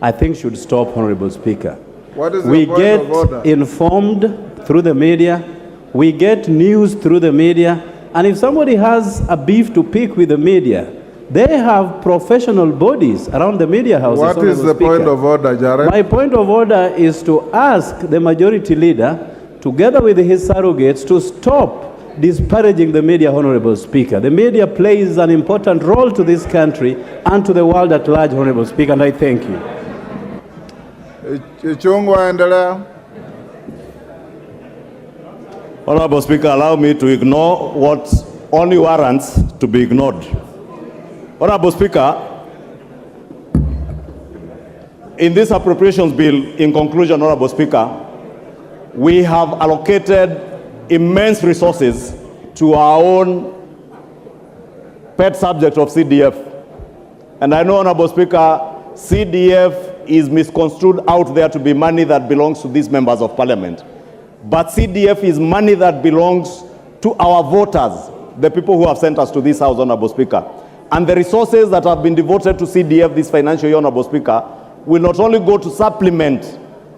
I think should stop, Honorable Speaker. What is we your point get of order? informed through the media, we get news through the media, and if somebody has a beef to pick with the media, they have professional bodies around the media houses. What is the point of order, Jared? My point of order is to ask the majority leader, together with his surrogates, to stop disparaging the media, Honorable Speaker. The media plays an important role to this country and to the world at large, Honorable Speaker, and I thank you. Ichungwa, endelea. Honorable Speaker, allow me to ignore what only warrants to be ignored. Honorable Speaker, in this appropriations bill, in conclusion, Honorable Speaker, we have allocated immense resources to our own pet subject of CDF. And I know, Honorable Speaker, CDF is misconstrued out there to be money that belongs to these members of parliament. But CDF is money that belongs to our voters, the people who have sent us to this house, Honorable Speaker. And the resources that have been devoted to CDF this financial year, Honorable Speaker, will not only go to supplement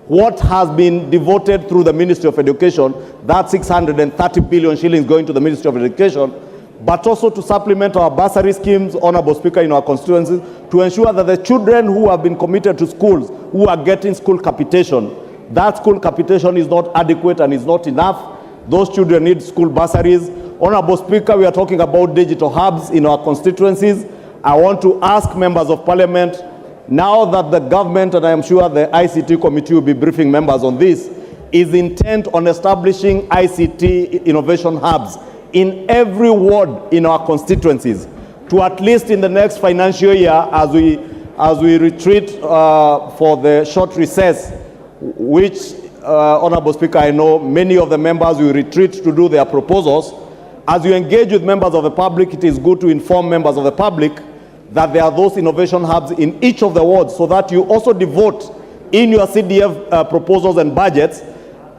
what has been devoted through the Ministry of Education, that 630 billion shillings going to the Ministry of Education, but also to supplement our bursary schemes, Honorable Speaker, in our constituencies, to ensure that the children who have been committed to schools, who are getting school capitation, that school capitation is not adequate and is not enough. Those children need school bursaries. Honorable Speaker, we are talking about digital hubs in our constituencies. I want to ask members of parliament, now that the government, and I am sure the ICT committee will be briefing members on this, is intent on establishing ICT innovation hubs in every ward in our constituencies, to at least in the next financial year, as we retreat for the short recess, which, Honorable Speaker, I know many of the members will retreat to do their proposals. As you engage with members of the public, it is good to inform members of the public that there are those innovation hubs in each of the wards, so that you also devote in your CDF proposals and budgets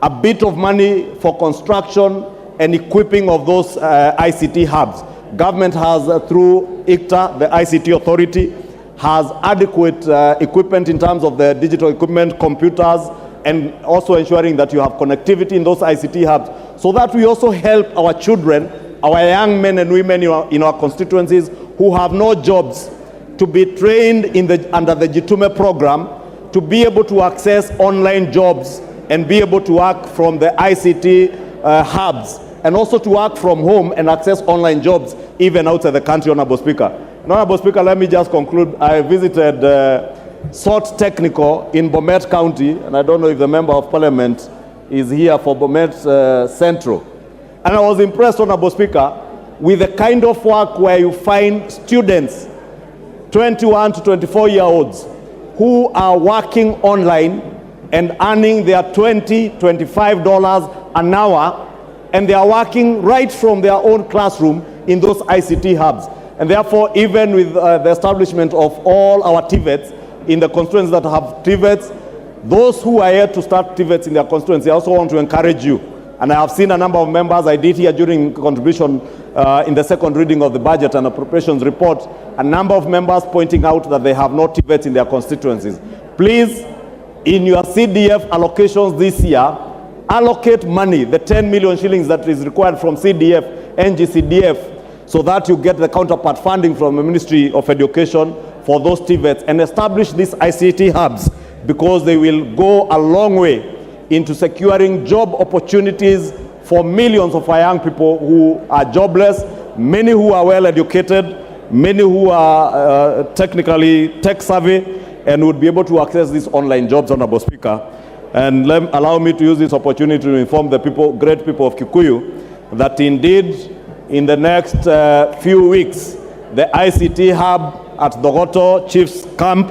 a bit of money for construction and equipping of those ICT hubs. Government has, through ICTA, the ICT authority, has adequate equipment in terms of the digital equipment, computers, and also ensuring that you have connectivity in those ICT hubs, so that we also help our children, our young men and women in our constituencies who have no jobs, to be trained under the Jitume program, to be able to access online jobs and be able to work from the ICT hubs, and also to work from home and access online jobs even outside the country, Honorable Speaker. And Honorable Speaker, let me just conclude. I visited SOT Technical in Bomet County, and I don't know if the Member of Parliament is here for Bomet Central. And I was impressed, Honorable Speaker, with the kind of work where you find students, 21 to 24-year-olds, who are working online and earning their $20, $25 an hour, and they are working right from their own classroom in those ICT hubs. And therefore, even with the establishment of all our TVETs in the constituencies that have TVETs, those who are here to start TVETs in their constituency, I also want to encourage you. And I have seen a number of members, I did here during contribution in the second reading of the budget and appropriations report, a number of members pointing out that they have no TVETs in their constituencies. Please, in your CDF allocations this year, allocate money, the 10 million shillings that is required from CDF, NGCDF, so that you get the counterpart funding from the Ministry of Education for those TVETs, and establish these ICT hubs, because they will go a long way into securing job opportunities for millions of our young people who are jobless, many who are well educated, many who are technically tech savvy, and would be able to access these online jobs, Honorable Speaker. And allow me to use this opportunity to inform the people, great people of Kikuyu, that indeed in the next few weeks, the ICT hub at Dogoto Chief's Camp,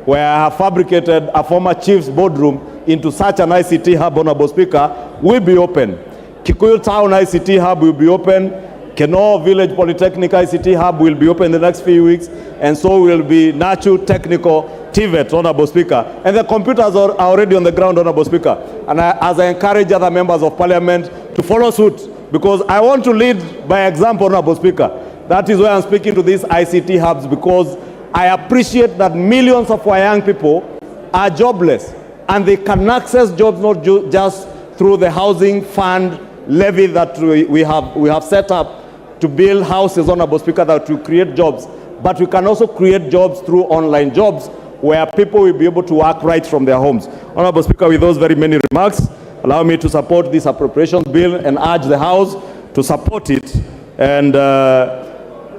where I have fabricated a former chief's boardroom into such an ICT hub, Honorable Speaker, will be open. Kikuyu Town ICT hub will be open. Keno Village Polytechnic ICT hub will be open in the next few weeks, and so will be Nachu Technical TVET, Honorable Speaker. And the computers are already on the ground, Honorable Speaker. And as I encourage other members of Parliament to follow suit, because I want to lead by example, Honorable Speaker. That is why I'm speaking to these ICT hubs, because I appreciate that millions of our young people are jobless, and they can access jobs not just through the housing fund levy that we have set up to build houses, Honorable Speaker, that will create jobs, but we can also create jobs through online jobs where people will be able to work right from their homes. Honorable Speaker, with those very many remarks, allow me to support this appropriations bill and urge the House to support it. And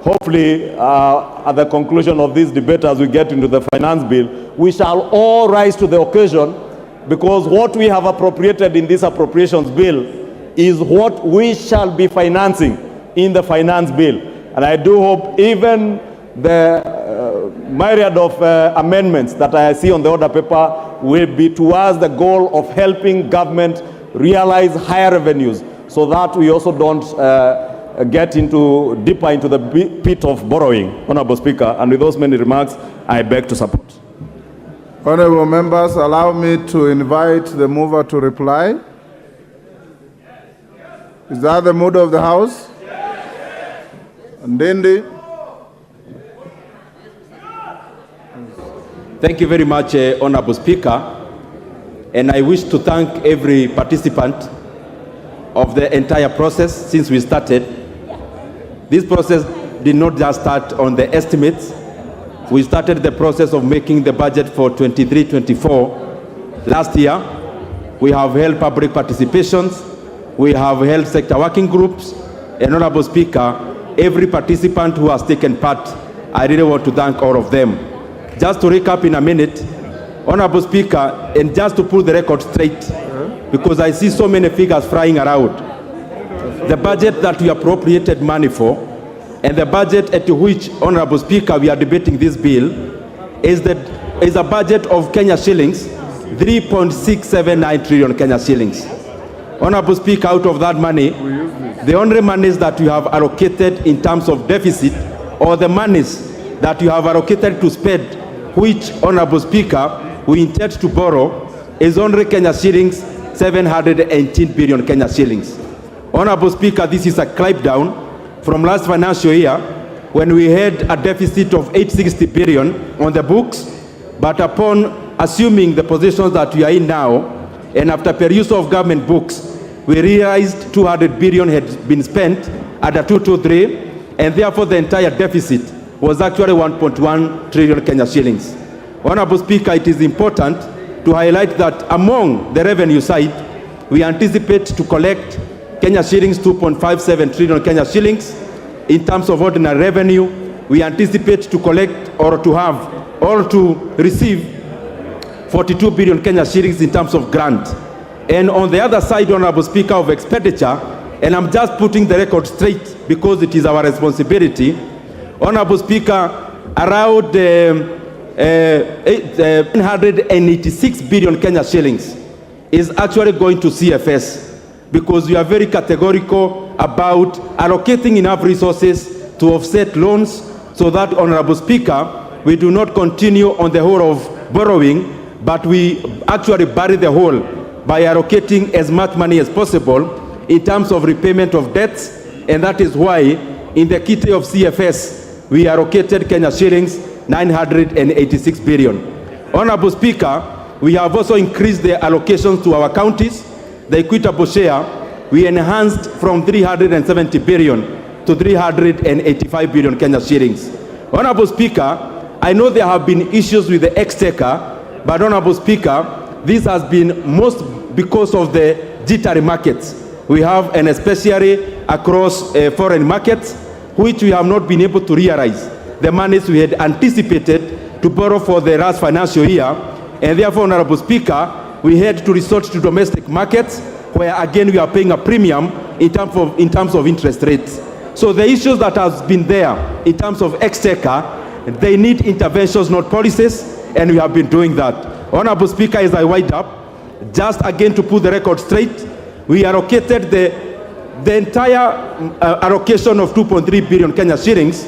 hopefully, at the conclusion of this debate, as we get into the finance bill, we shall all rise to the occasion, because what we have appropriated in this appropriations bill is what we shall be financing in the finance bill. And I do hope even the myriad of amendments that I see on the order paper will be towards the goal of helping government realize higher revenues, so that we also don't get deeper into the pit of borrowing, Honorable Speaker. And with those many remarks, I beg to support. Honorable members, allow me to invite the mover to reply. Is that the mood of the House? Ndindi. Thank you very much, Honorable Speaker. And I wish to thank every participant of the entire process since we started. This process did not just start on the estimates. We started the process of making the budget for 23-24 last year. We have held public participations. We have held sector working groups. And Honorable Speaker, every participant who has taken part, I really want to thank all of them. Just to recap in a minute, Honorable Speaker, and just to put the record straight, because I see so many figures flying around, the budget that we appropriated money for, and the budget at which, Honorable Speaker, we are debating this bill, is a budget of Kenya shillings, 3.679 trillion Kenya shillings. Honorable Speaker, out of that money, the only monies that you have allocated in terms of deficit, or the monies that you have allocated to spend, which, Honorable Speaker, we intend to borrow, is only Kenya shillings, 718 billion Kenya shillings. Honorable Speaker, this is a climb down from last financial year, when we had a deficit of 860 billion on the books, but upon assuming the positions that we are in now, and after peruse of government books, we realized 200 billion had been spent at a 223, and therefore the entire deficit was actually 1.1 trillion Kenya shillings. Honorable Speaker, it is important to highlight that among the revenue side, we anticipate to collect Kenya shillings 2.57 trillion Kenya shillings. In terms of ordinary revenue, we anticipate to collect or to have or to receive 42 billion Kenya shillings in terms of grant. And on the other side, Honorable Speaker, of expenditure, and I'm just putting the record straight because it is our responsibility, Honorable Speaker, around 986 billion Kenya shillings is actually going to CFS, because we are very categorical about allocating enough resources to offset loans so that, Honorable Speaker, we do not continue on the whole of borrowing, but we actually bury the hole by allocating as much money as possible in terms of repayment of debts, and that is why in the kitty of CFS, we allocated Kenya shillings 986 billion. Honorable Speaker, we have also increased the allocations to our counties. The equitable share, we enhanced from 370 billion to 385 billion Kenya shillings. Honorable Speaker, I know there have been issues with the exchequer, but Honorable Speaker, this has been most because of the jittery markets we have, and especially across foreign markets, which we have not been able to realize the monies we had anticipated to borrow for the last financial year, and therefore, Honorable Speaker, we had to resort to domestic markets, where again we are paying a premium in terms of interest rates. So the issues that has been there in terms of exchequer, they need interventions, not policies, and we have been doing that. Honorable Speaker, as I wind up, just again to put the record straight, we allocated the entire allocation of 2.3 billion Kenya shillings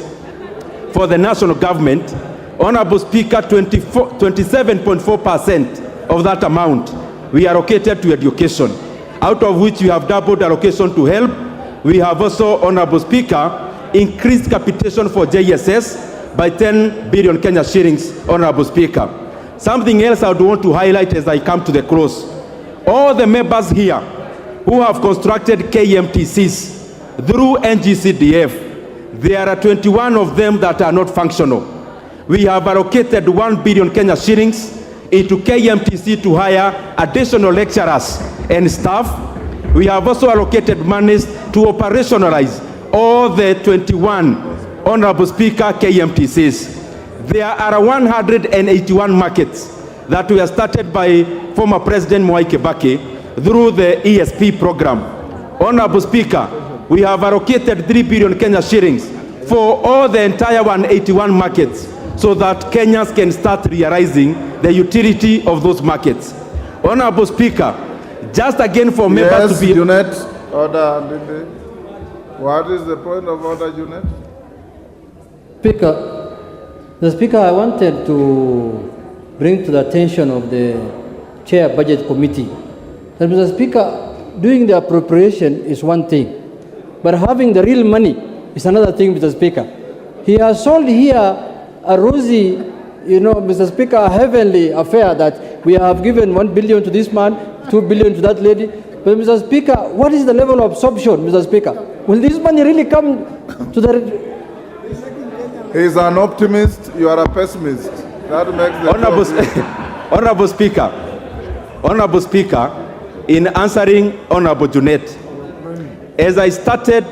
for the national government. Honorable Speaker, 27.4% of that amount we allocated to education, out of which we have doubled allocation to health. We have also, Honorable Speaker, increased capitation for JSS by 10 billion Kenya shillings, Honorable Speaker. Something else I would want to highlight as I come to the close. All the members here who have constructed KMTCs through NGCDF, there are 21 of them that are not functional. We have allocated 1 billion Kenya shillings into KMTC to hire additional lecturers and staff. We have also allocated monies to operationalize all the 21, Honorable Speaker, KMTCs. There are 181 markets that were started by former President Mwai Kibaki through the ESP program. Honorable Speaker, we have allocated 3 billion Kenya shillings for all the entire 181 markets, so that Kenyans can start realizing the utility of those markets. Honorable Speaker, just again for members to be... Yes, Junet. Order. What is the point of order, Junet? Speaker, I wanted to bring to the attention of the Chair Budget Committee that, Mr. Speaker, doing the appropriation is one thing, but having the real money is another thing, Mr. Speaker. He has sold here a rosy, Mr. Speaker, a heavenly affair that we have given 1 billion to this man, 2 billion to that lady. But Mr. Speaker, what is the level of absorption, Mr. Speaker? Will this money really come to the... He's an optimist, you are a pessimist. That makes the Honorable Speaker, in answering Honorable Junet, as I started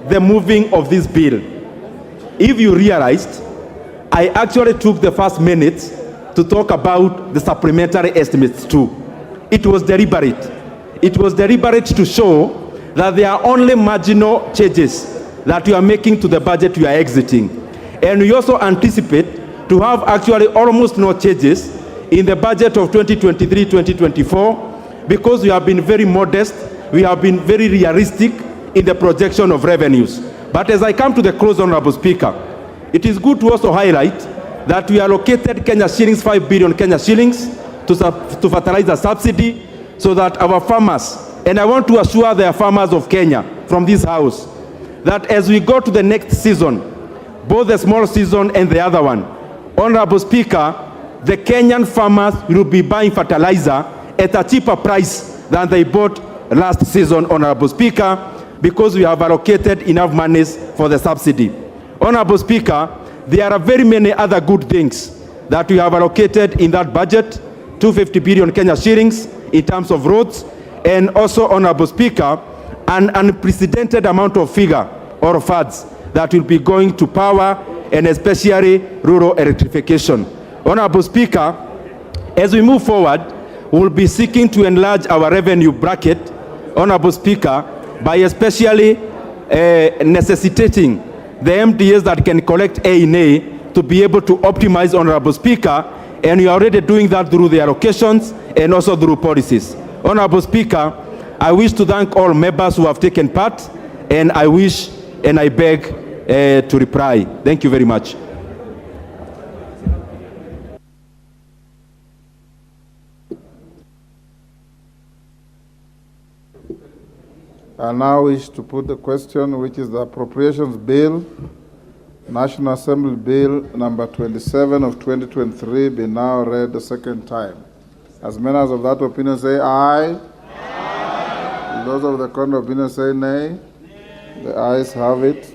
the moving of this bill, if you realized, I actually took the first minute to talk about the supplementary estimates too. It was deliberate. It was deliberate to show that there are only marginal changes that you are making to the budget you are exiting. And we also anticipate to have actually almost no changes in the budget of 2023-2024 because we have been very modest, we have been very realistic in the projection of revenues. But as I come to the close, Honorable Speaker, it is good to also highlight that we allocated Kenya shillings, 5 billion Kenya shillings to fertilizer subsidy so that our farmers, and I want to assure the farmers of Kenya from this house, that as we go to the next season, both the small season and the other one, Honorable Speaker, the Kenyan farmers will be buying fertilizer at a cheaper price than they bought last season, Honorable Speaker, because we have allocated enough monies for the subsidy. Honorable Speaker, there are very many other good things that we have allocated in that budget, 250 billion Kenya shillings in terms of roads, and also, Honorable Speaker, an unprecedented amount of figure or funds that will be going to power and especially rural electrification. Honorable Speaker, as we move forward, we'll be seeking to enlarge our revenue bracket, Honorable Speaker, by especially necessitating the MDAs that can collect A&A to be able to optimize, Honorable Speaker, and we are already doing that through the allocations and also through policies. Honorable Speaker, I wish to thank all members who have taken part, and I wish and I beg to reply. Thank you very much. I now wish to put the question, which is the Appropriations Bill, National Assembly Bill number 27 of 2023, be now read the second time. As many as of that opinion say aye. Aye. Those of the contrary opinion say nay. The ayes have it.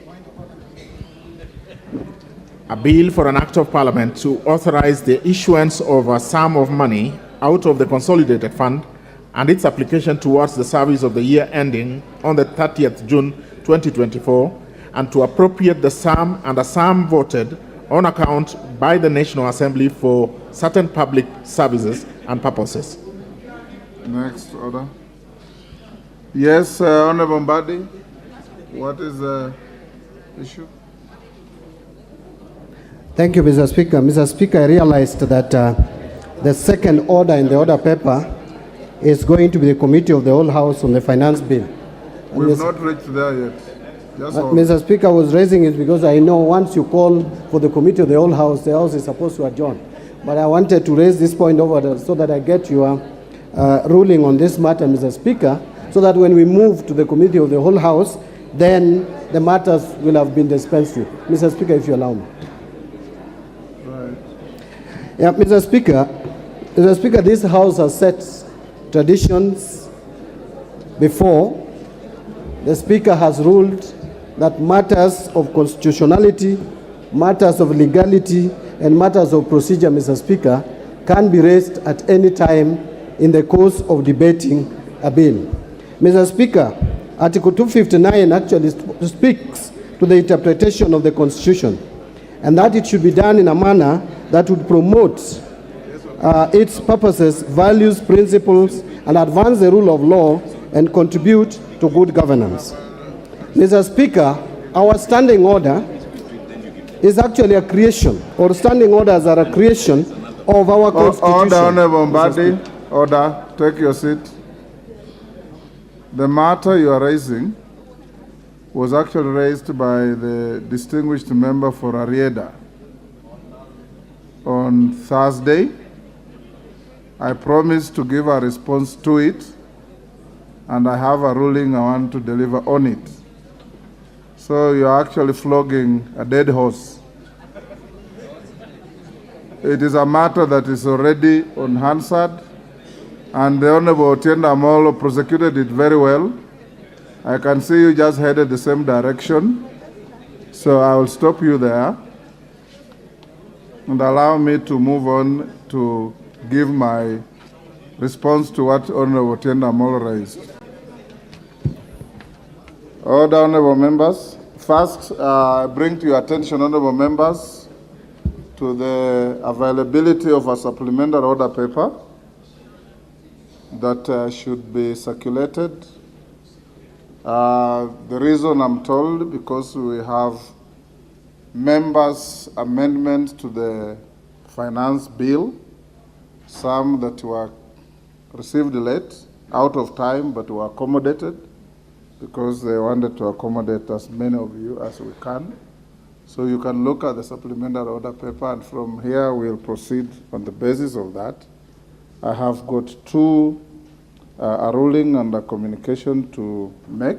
A bill for an act of parliament to authorize the issuance of a sum of money out of the consolidated fund and its application towards the service of the year ending on the 30th June 2024, and to appropriate the sum and a sum voted on account by the National Assembly for certain public services and purposes. Next order. Yes, Honorable Mbadi, what is the issue? Thank you, Mr. Speaker. Mr. Speaker, I realized that the second order in the order paper is going to be the Committee of the Whole House on the Finance Bill. We've not reached there yet. Mr. Speaker, I was raising it because I know once you call for the Committee of the Whole House, the House is supposed to adjourn. But I wanted to raise this point over there so that I get your ruling on this matter, Mr. Speaker, so that when we move to the Committee of the Whole House, then the matters will have been dispensed with. Mr. Speaker, if you allow me. Right. Yeah, Mr. Speaker, this House has set traditions before. The Speaker has ruled that matters of constitutionality, matters of legality, and matters of procedure, Mr. Speaker, can be raised at any time in the course of debating a bill. Mr. Speaker, Article 259 actually speaks to the interpretation of the Constitution, and that it should be done in a manner that would promote its purposes, values, principles, and advance the rule of law and contribute to good governance. Mr. Speaker, our standing order is actually a creation, or standing orders are a creation of our Constitution. Order, Honorable Mbadi. Order. Take your seat. The matter you are raising was actually raised by the distinguished member for Arieda on Thursday. I promised to give a response to it, and I have a ruling I want to deliver on it. So you're actually flogging a dead horse. It is a matter that is already on Hansard. And the Honorable Otienda Amolo prosecuted it very well. I can see you just headed the same direction. So I will stop you there and allow me to move on to give my response to what Honorable Otienda Amolo raised. Order, honorable members. First, I bring to your attention, honorable members, to the availability of a supplementary order paper that should be circulated. The reason I'm told, because we have members' amendments to the finance bill, some that were received late, out of time, but were accommodated because they wanted to accommodate as many of you as we can. So you can look at the supplementary order paper, and from here we'll proceed on the basis of that. I have got two, a ruling and a communication to make.